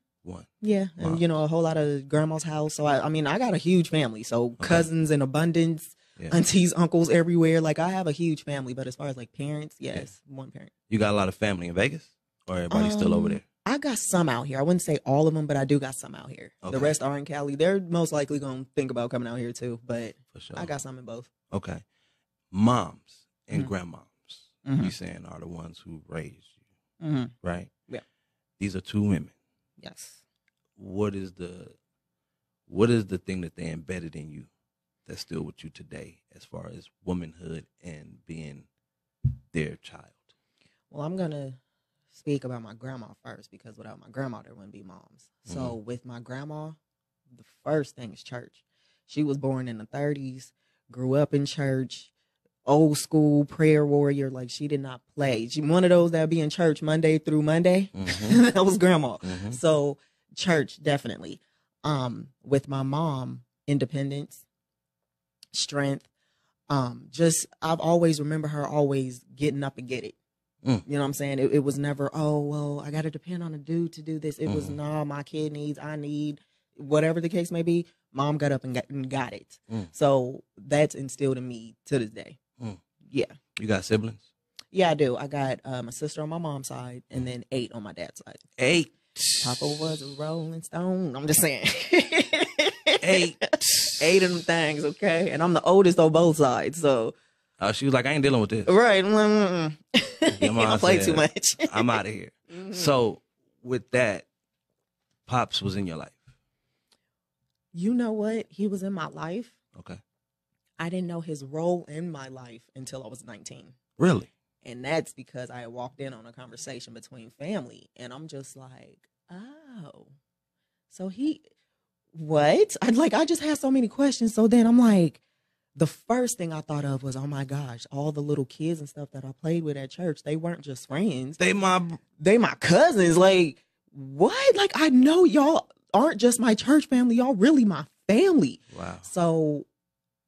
Yeah, Wow. and a whole lot of grandma's house. So I mean, I got a huge family. So cousins in abundance, Yeah. aunties, uncles everywhere. Like I have a huge family. But as far as like parents, yes, one parent. You got a lot of family in Vegas? Or everybody's still over there? I got some out here. I wouldn't say all of them, but I do got some out here. Okay. The rest are in Cali. They're most likely gonna think about coming out here too. But For sure. I got some in both. Okay. Moms and Mhm. grandmoms, Mhm. you saying, are the ones who raised you, Mm-hmm. right? Yeah. These are 2 women. Yes. What is the thing that they embedded in you that's still with you today as far as womanhood and being their child? Well, I'm gonna speak about my grandma first because without my grandma, there wouldn't be moms. So with my grandma, the first thing is church. She was born in the 30s, grew up in church, old school prayer warrior. Like she did not play. She one of those that be in church Monday through Monday. Mhm. That was grandma. Mhm. So church definitely. With my mom, independence, strength. Just I've always remember her always getting up and get it. You know what I'm saying? It was never, oh, well, I got to depend on a dude to do this. It was, nah, my kid needs, I need, whatever the case may be. Mom got up and got it. So that's instilled in me to this day. Yeah. You got siblings? Yeah, I do. I got a sister on my mom's side and then 8 on my dad's side. 8. Papa was a Rolling Stone. I'm just saying. 8. 8 of them things, okay? And I'm the oldest on both sides, so. She was like, I ain't dealing with this. Right. Your mom I play said, too much. I'm out of here. So with that, Pops was in your life. You know what? He was in my life. Okay. I didn't know his role in my life until I was 19. Really? And that's because I had walked in on a conversation between family. And I'm just like, oh. So what? I just had so many questions. So then I'm like, the first thing I thought of was, oh my gosh, all the little kids and stuff that I played with at church, they weren't just friends. They my cousins. Like, what? Like, I know y'all aren't just my church family. Y'all really my family. Wow. So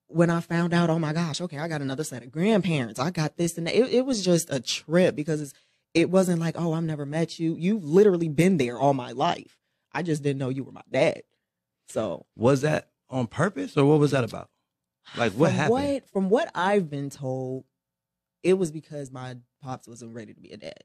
when I found out, oh my gosh, okay, I got another set of grandparents. I got this and that. It was just a trip because it wasn't like, oh, I've never met you. You've literally been there all my life. I just didn't know you were my dad. So was that on purpose or what was that about? Like what happened? From what I've been told, it was because my pops wasn't ready to be a dad.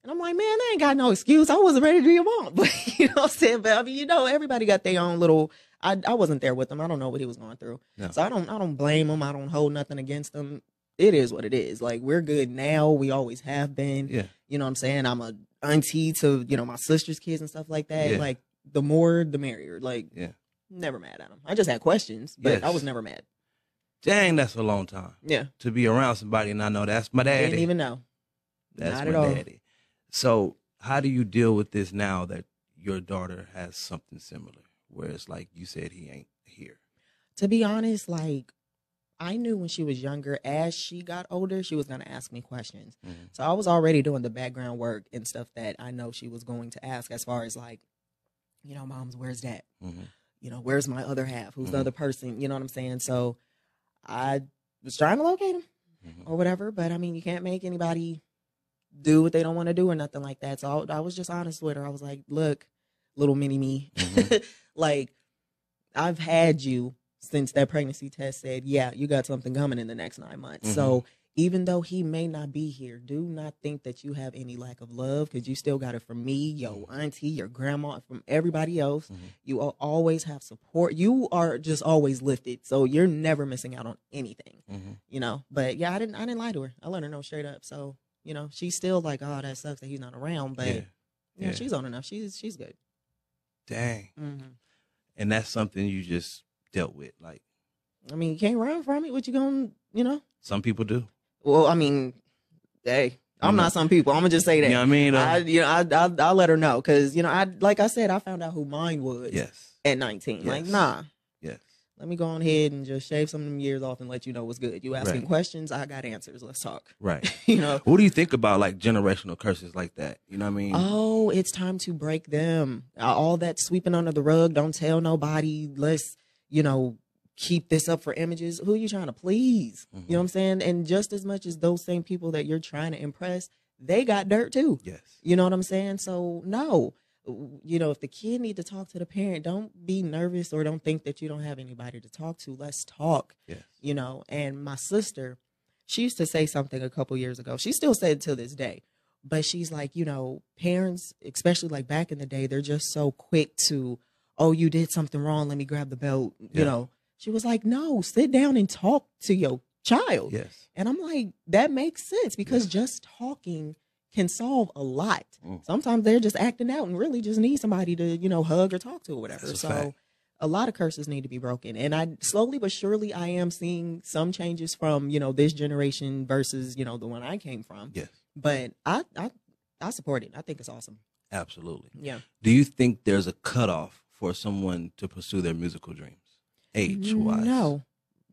And I'm like, man, I ain't got no excuse. I wasn't ready to be a mom. But you know what I'm saying? But I mean, everybody got their own little, I wasn't there with him. I don't know what he was going through. No. So I don't blame him. I don't hold nothing against him. It is what it is. Like, we're good now. We always have been. Yeah. You know what I'm saying? I'm a auntie to, my sister's kids and stuff like that. Yeah. Like, the more, the merrier. Like, Yeah. never mad at him. I just had questions, but Yes. I was never mad. Dang, that's a long time. Yeah. To be around somebody and I know that's my daddy. Didn't even know. That's Not my at all. daddy. So how do you deal with this now that your daughter has something similar where it's like you said he ain't here? To be honest, like, I knew when she was younger, as she got older, she was going to ask me questions. Mhm. So I was already doing the background work and stuff that I know she was going to ask, as far as like, you know, moms, where's that? Mm-hmm. You know, where's my other half? Who's the Mhm. other person? You know what I'm saying? So I was trying to locate him Mhm. or whatever. But I mean, you can't make anybody do what they don't want to do or nothing like that. So I was just honest with her. I was like, look, little mini me, Mhm. like, I've had you since that pregnancy test said, yeah, you got something coming in the next 9 months. Mhm. So even though he may not be here, do not think that you have any lack of love, because you still got it from me, your auntie, your grandma, from everybody else. Mhm. You will always have support. You are just always lifted. So you're never missing out on anything, Mhm. you know? But yeah, I didn't lie to her. I let her know straight up. So, you know, she's still like, oh, that sucks that he's not around. But Yeah. yeah, Yeah. she's old enough. She's good. Dang. Mm-hmm. And that's something you just dealt with. Like, I mean, you can't run from it. What you gonna, you know? some people do. Well, I mean, hey, I'm You know- not some people. I'm gonna just say that. You know what I mean? I let her know, because you know, like I said, I found out who mine was Yes. at 19. Like, Yes. nah, Yes. let me go on ahead and just shave some of them years off and let you know what's good. You asking Right. questions, I got answers. Let's talk. Right. You know. What do you think about like generational curses like that? You know what I mean? Oh, it's time to break them. All that sweeping under the rug. Don't tell nobody. Let's, you know, keep this up for images. Who are you trying to please? Mhm. You know what I'm saying? And just as much as those same people that you're trying to impress, they got dirt too. Yes. You know what I'm saying? So no, you know, if the kid need to talk to the parent, don't be nervous or don't think that you don't have anybody to talk to. Let's talk. Yes. You know, and my sister, she used to say something a couple years ago. She still said it to this day, but she's like, you know, parents, especially like back in the day, they're just so quick to, oh, you did something wrong, let me grab the belt. Yeah. You know, she was like, no, sit down and talk to your child. Yes. And I'm like, that makes sense, because just talking can solve a lot. Mm. Sometimes they're just acting out and really just need somebody to, you know, hug or talk to or whatever. That's a So fact. a lot of curses need to be broken. And I slowly but surely I am seeing some changes from, you know, this generation versus, you know, the one I came from. Yes. But I support it. I think it's awesome. Absolutely. Yeah. Do you think there's a cutoff for someone to pursue their musical dreams, age wise? No.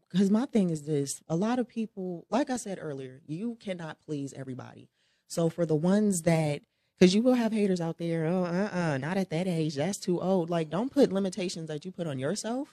Because my thing is this, a lot of people, like I said earlier, you cannot please everybody. So for the ones that, because you will have haters out there, oh, not at that age, that's too old. Like, don't put limitations that you put on yourself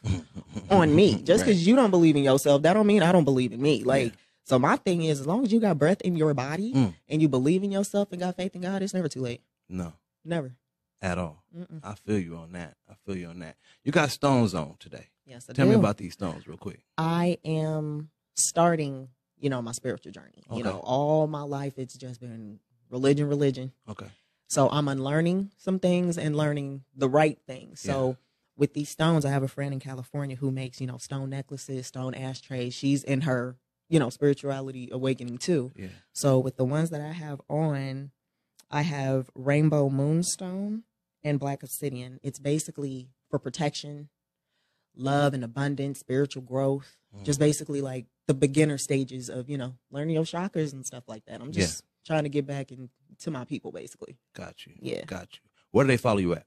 on me. Just because you don't believe in yourself, that don't mean I don't believe in me. Like, Yeah. so my thing is, as long as you got breath in your body Mm. and you believe in yourself and got faith in God, it's never too late. No, Never. at all. Mm-mm. I feel you on that. I feel you on that. You got stones on today. Yes, I Tell me do. about these stones real quick. I am starting, you know, my spiritual journey. Okay. You know, all my life it's just been religion. Okay. So I'm unlearning some things and learning the right things. So with these stones, I have a friend in California who makes, you know, stone necklaces, stone ashtrays. She's in her, you know, spirituality awakening too. Yeah. So with the ones that I have on, I have rainbow moonstone and black obsidian. It's basically for protection, love and abundance, spiritual growth, just basically like the beginner stages of, you know, learning your chakras and stuff like that. I'm just trying to get back into my people, basically. Got you. Yeah. Got you. Where do they follow you at?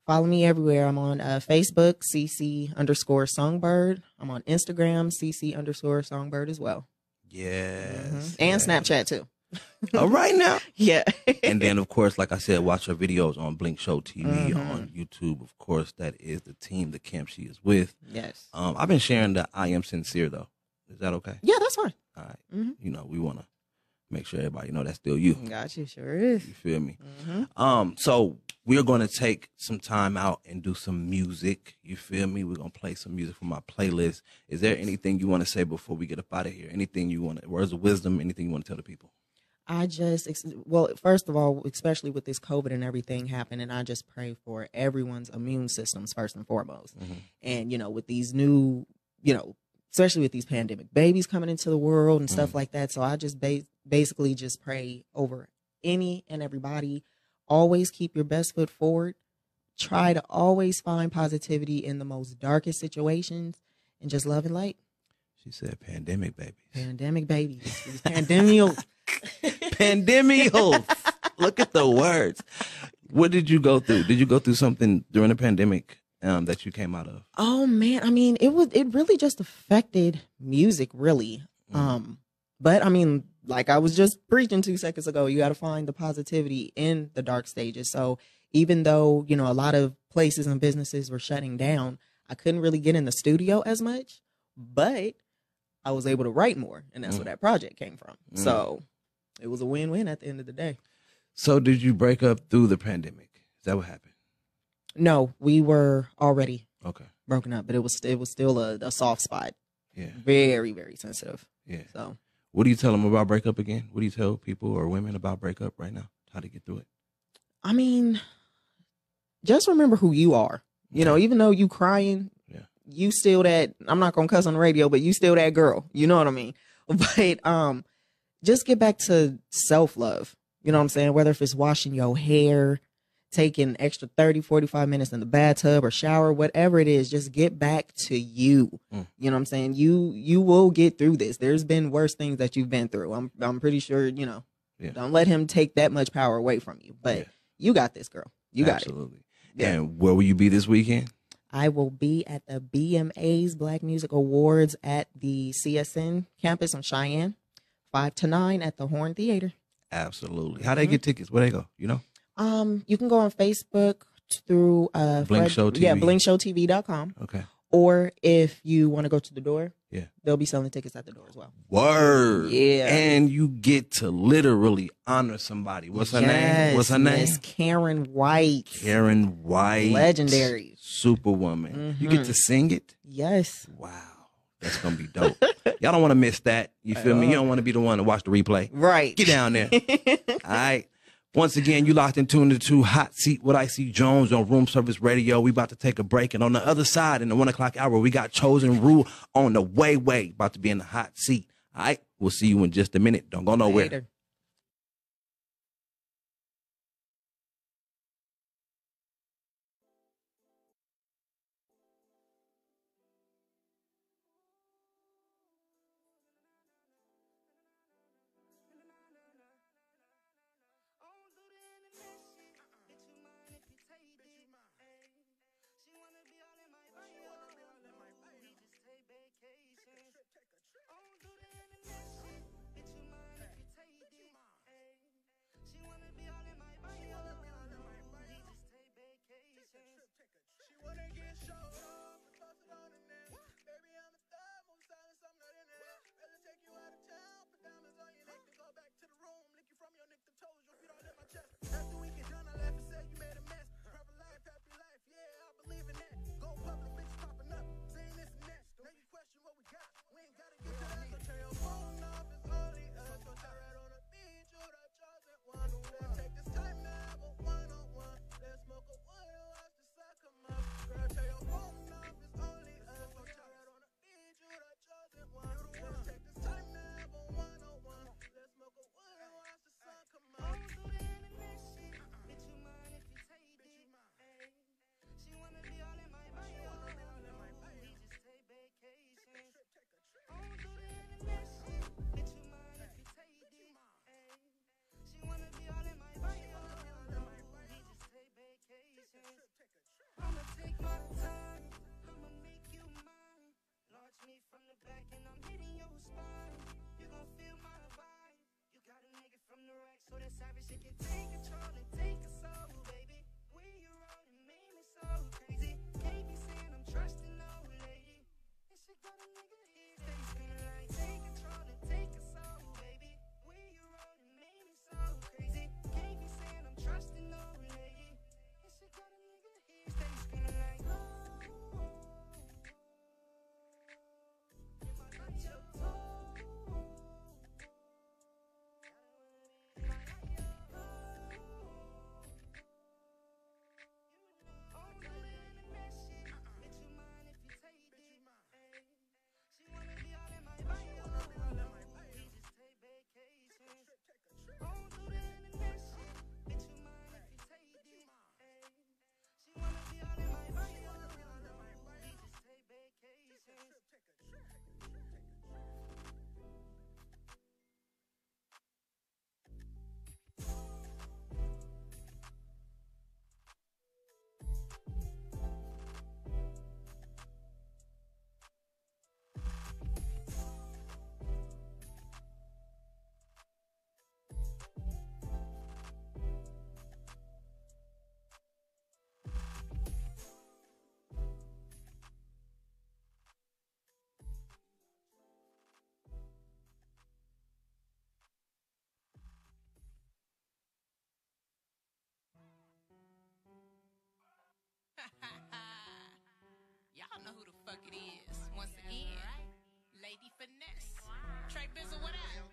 Follow me everywhere. I'm on Facebook, CC_Songbird. I'm on Instagram, CC_Songbird as well. Yes. And yes. Snapchat too. All right now. Yeah. And then, of course, like I said, watch her videos on Blink Show TV Mm-hmm. on YouTube. Of course, that is the team, the camp she is with. Yes. I've been sharing the I Am Sincere, though. Is that okay? Yeah, that's fine. All right. Mhm. You know, we want to make sure everybody know that's still you. Got you. Sure is. You feel me? Mhm. So we're going to take some time out and do some music. You feel me? We're going to play some music from my playlist. Is there anything you want to say before we get up out of here? Anything you want to, words of wisdom, anything you want to tell the people? I just, well, first of all, especially with this COVID and everything happening, I just pray for everyone's immune systems first and foremost. Mhm. And, you know, with these new, you know, especially with these pandemic babies coming into the world and stuff like that. So I just basically just pray over any and everybody. Always keep your best foot forward. Try to always find positivity in the most darkest situations and just love and light. She said pandemic babies. Pandemic babies. These pandemic. Pandemic. Look at the words. What did you go through? Did you go through something during the pandemic that you came out of? Oh man, I mean, it really just affected music, really. But I mean, like I was just preaching 2 seconds ago, you got to find the positivity in the dark stages. So even though, you know, a lot of places and businesses were shutting down, I couldn't really get in the studio as much, but I was able to write more, and that's where that project came from. So it was a win-win at the end of the day. So did you break up through the pandemic? Is that what happened? No, we were already Okay. broken up, but it was still a soft spot. Yeah. Very, very sensitive. Yeah. So What do you tell them about breakup again? What do you tell people or women about breakup right now? How to get through it? I mean, just remember who you are. You know, even though you crying, you still that, I'm not going to cuss on the radio, but you still that girl. You know what I mean? But just get back to self-love. You know what I'm saying? Whether if it's washing your hair, taking extra 30, 45 minutes in the bathtub or shower, whatever it is, just get back to you. You know what I'm saying? You will get through this. There's been worse things that you've been through. I'm pretty sure, you know, don't let him take that much power away from you. But you got this, girl. You got it. Absolutely. And where will you be this weekend? I will be at the BMA's Black Music Awards at the CSN campus on Cheyenne, 5 to 9 at the Horn Theater. Absolutely. How they get tickets? Where they go? You know? You can go on Facebook through Blink Show TV. Yeah, blinkshowtv.com. Okay. Or if you want to go to the door, they'll be selling tickets at the door as well. Word. Yeah. And you get to literally honor somebody. What's her name? What's her name? Miss Karen White. Karen White. Legendary. Superwoman. You get to sing it? Yes. Wow. That's going to be dope. Y'all don't want to miss that. You feel me? You don't want to be the one to watch the replay. Right. Get down there. All right. Once again, you locked in tuned into Hot Seat with IC Jonez on Room Service Radio. We about to take a break. And on the other side, in the 1 o'clock hour, we got Chosen Rule on the way, about to be in the hot seat. All right. We'll see you in just a minute. Don't go nowhere. Later. y'all know who the fuck it is. Once again, Lady Finesse. Trey Bizzle, what up?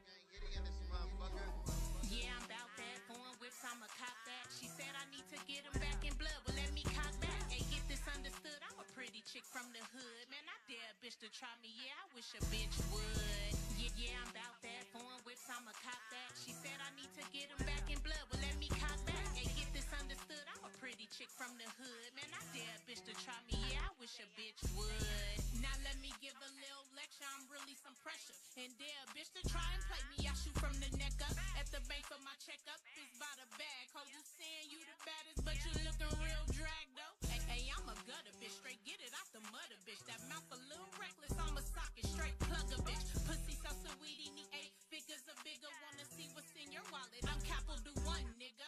Yeah, I'm about that. Foreign whips, I'ma cop that. She said I need to get him back in blood. Well, let me cock back. Hey, get this understood. I'm a pretty chick from the hood. Man, I dare a bitch to try me. Yeah, I wish a bitch would. Yeah, I'm about that. Foreign whips, I'ma cop that. She said I need to get him back in blood. Well, let me cock back. Hey, get this understood. I'm a pretty chick from the hood. Man, I dare a bitch to try me. Yeah, I wish a bitch would. Now let me give a little lecture. I'm really some pressure. And dare a bitch to try and play me. I shoot from the neck up. At the bank for my checkup. It's by the bag. Ho, you saying you the baddest, but you looking real drag though. Hey, I'm a gutter bitch. Straight get it out the mother bitch. That mouth a little reckless. I'm a socket. Straight plug a bitch. Pussy so sweet. He need 8 figures or bigger. Wanna see what's in your wallet. I'm capital do one, nigga.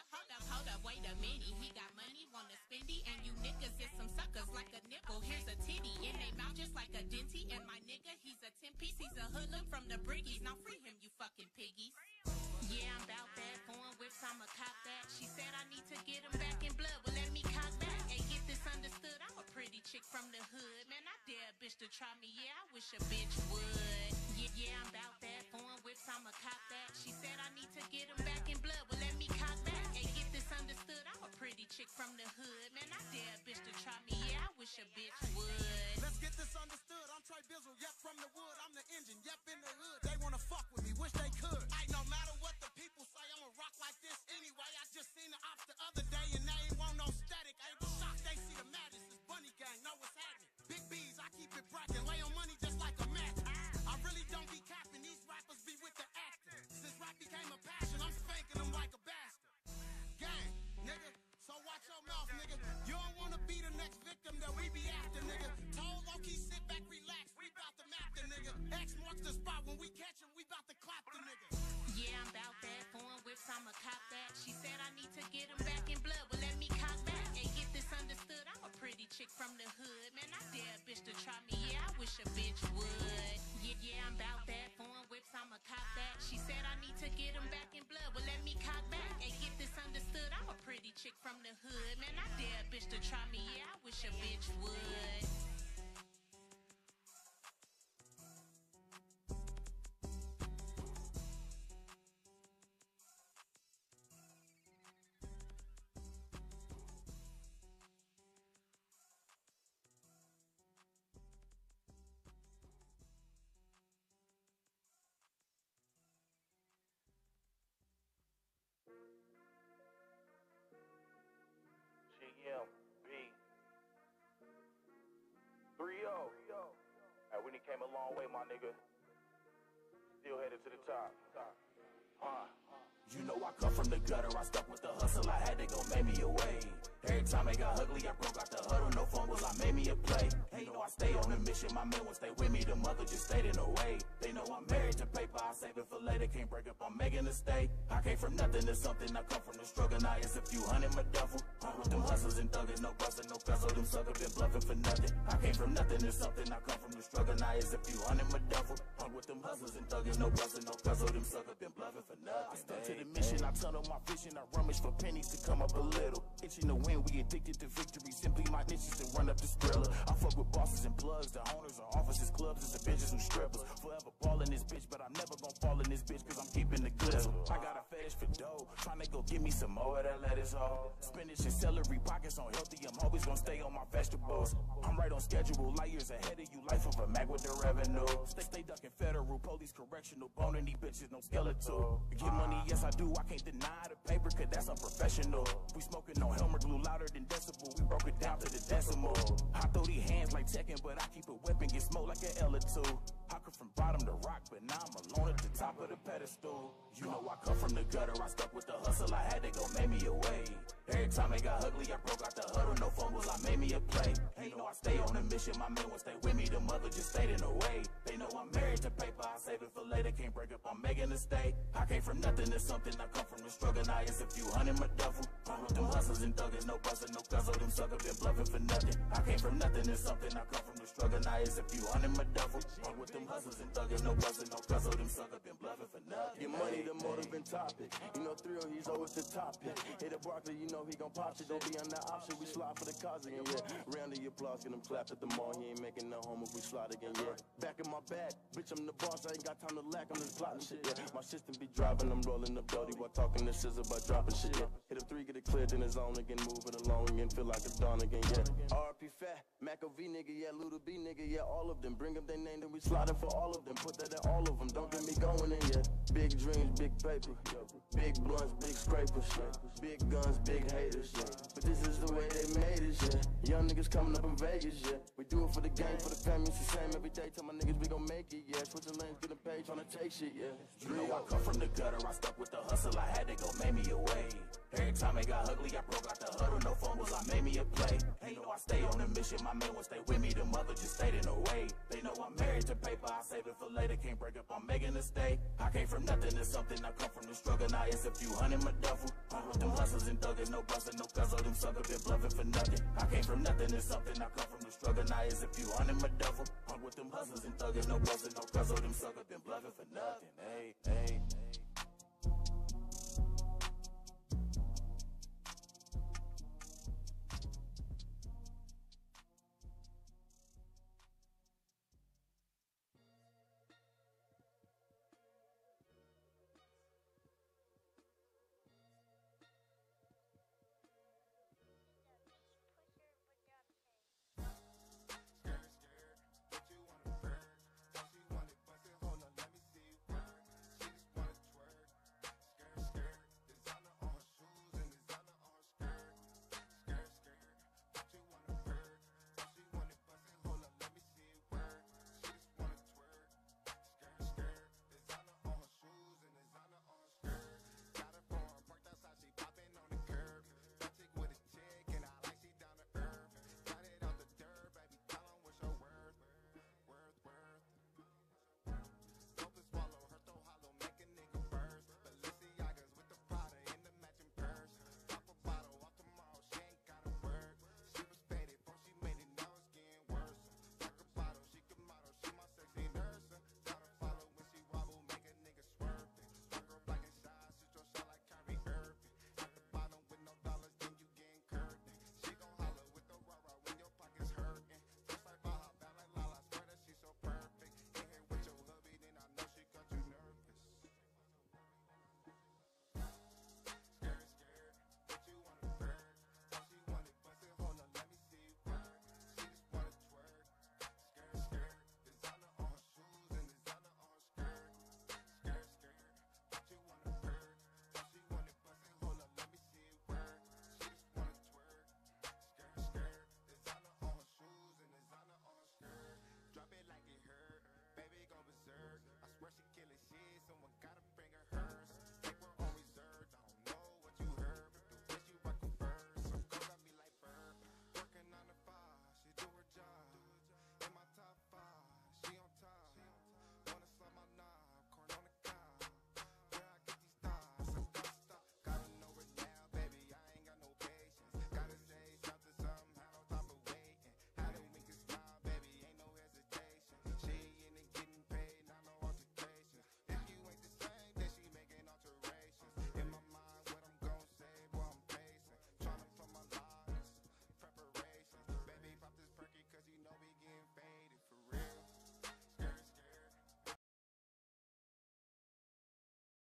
Hold up, wait a minute. He got money, wanna spendy. And you niggas is some suckers like a nipple. Here's a titty in they mouth just like a denty. And my nigga, he's a 10-piece. He's a hoodlum from the briggies. Now free him, you fucking piggies. Yeah, I'm about that. Foreign whips, I'ma cop that. She said I need to get him back in blood. Well, let me cock back. Hey, get this understood. I'm a pretty chick from the hood. Man, I dare a bitch to try me. Yeah, I wish a bitch would. Yeah, I'm about that. Foreign whips, I'ma cop that. She said I need to get him back in blood. Well, let me cock back. Hey, get this understood. I'm a pretty chick from the hood. Man, I dare a bitch to try me. Yeah, I wish a bitch would. Let's get this understood. I'm Trey Bizzle. Yep, from the wood. I'm the engine. Yep, in the hood. They wanna fuck with me. Wish they could. No matter what the people say, I'ma rock like this anyway. I just seen the ops the other day and they ain't want no static. I ain't shocked they see the madness. This bunny gang know what's happening. Big B's, I keep it brackin'. Lay on money just like a match. I really don't be capping. These rappers be with the acting. Since rap became a passion, I'm spanking them like a bastard. Gang, nigga. So watch your mouth, nigga. You don't wanna be the next victim that we be after, nigga. Told low-key, sit back, relax. We bout to map the nigga. X marks the spot. When we catch him, we bout to clap the nigga. Yeah, I'm about that. Foreign whips, I'ma cop that. She said I need to get him back in blood. Well, let me cock back. Hey, get this understood. I'm a pretty chick from the hood. Man, I dare a bitch to try me. Yeah, I wish a bitch would. Yeah, I'm about that. Foreign whips, I'ma cop that. She said I need to get him back in blood. Well, let me cock back. Hey, get this understood. I'm a pretty chick from the hood. Man, I dare a bitch to try me. Yeah, I wish a bitch would. GMB 3-0. Hey, we done came a long way, my nigga. Still headed to the top. You know I come from the gutter, I stuck with the hustle, I had to go make me a way. Every time it got ugly, I broke out the huddle, no fumbles, I made me a play. They know I stay on a mission, my men will stay with me, the mother just stayed in the way. They know I'm married to paper, I save it for later, can't break up, I'm making a stay. I came from nothing to something, I come from the struggle, now it's a few hundred my duffel. I'm with them hustlers and thuggers, no bustin', no peso, them suckers been bluffing for nothing. I came from nothing to something, I come from the struggle, now it's a few hundred my duffel. I'm with them hustlers and thuggers, no bustin', no peso, them suckers been bluffing for nothing. I stuck to the mission, I tunnel my vision, I rummage for pennies to come up a little. Itching to win, we addicted to victory, simply my niche is to run up the thriller. I fuck with bosses and plugs, the owners of offices, clubs, is the bitches and strippers. Forever ball in this bitch, but I'm never gon' fall in this bitch, cause I'm keeping the glitter. I got a fetish for dough, tryna go give me some more of that lettuce, ho. Spinach and celery, pockets on healthy, I'm always gon' stay on my vegetables. I'm right on schedule, light years ahead of you, life of a Mac with the revenue. Stay ducking federal, police correctional, boning these bitches, no skeletal. Get money, yes I do, I can't deny the paper, cause that's unprofessional. We smoking on Helmer glue louder than decibel, we broke it down to the decimal. I throw these hands like Tekken, but I keep a weapon, get smoked like an L or two. I come from bottom to rock, but now I'm alone at the top of the pedestal. You know I come from the gutter, I stuck with the hustle, I had to go make me a way. Every time it got ugly, I broke out the huddle, no fumbles, I made me a play. You know I stay on a mission, my men will stay with me, the mother just stayed in the way. They know I'm married to paper, I save it for later, can't break up, I'm making a stay. I came from nothing to something, I come from the struggle, now it's a few hundred my duffel. I'm with them hustlers and thuggers, no bustin', no guzzle, them suckers been bluffing for nothing. I came from nothing to something, I come from the struggle, now it's a few hundred my duffel. I'm with them hustlers and thuggers, no bustin', no guzzle, them suckers been bluffing for nothing. Get money, the motive and topic. You know, thrill, he's always the topic. Hit a Barkley, you know he gon' pop shit. Don't be on that option, we slide for the cause again, yeah. Round of applause, get him clapped at the mall. He ain't making no home if we slide again, yeah. Back in my bag, bitch, I'm the boss. I ain't got time to lack, I'm just plotting shit, yeah. My system be driving, I'm rolling up dirty while talking to scissor about dropping shit, yeah. Hit a 3, get it cleared in his own again, move it along again, feel like a dawn again, yeah. RP Fat, Mac O V nigga, yeah, Luda B nigga, yeah, all of them. Bring them their name, then we sliding for all of them. Put that in all of them, don't get me going in, yeah. Big dreams, big paper, big blunts, big scrapers, big guns, big haters, yeah. But this is the way they made it, yeah. Young niggas coming up in Vegas, yeah. We do it for the game, for the fame, it's the same every day. Tell my niggas we gon' make it, yeah. Switching lanes, getting paid, tryna take shit, yeah. You know I come from the gutter, I stuck with the hustle, I had to go make me a way. Every time it got ugly, I broke out the huddle, no fumbles, I made me a play. They know I stay on a mission, my man will stay with me, the mother just stayed in the way. They know I'm married to paper, I save it for later, can't break up, I'm making a stay. I came from nothing to something, I come from the struggle, now it's a few hundred my duffel. I'm with them hustlers and thuggers, no bustin', no guzzle, them sucker been bluffing for nothing. I came from nothing to something, I come from the struggle, now it's a few hundred my duffel. I'm with them hustlers and thuggers, no bustin', no guzzle, them sucker been bluffing for nothing, hey, hey.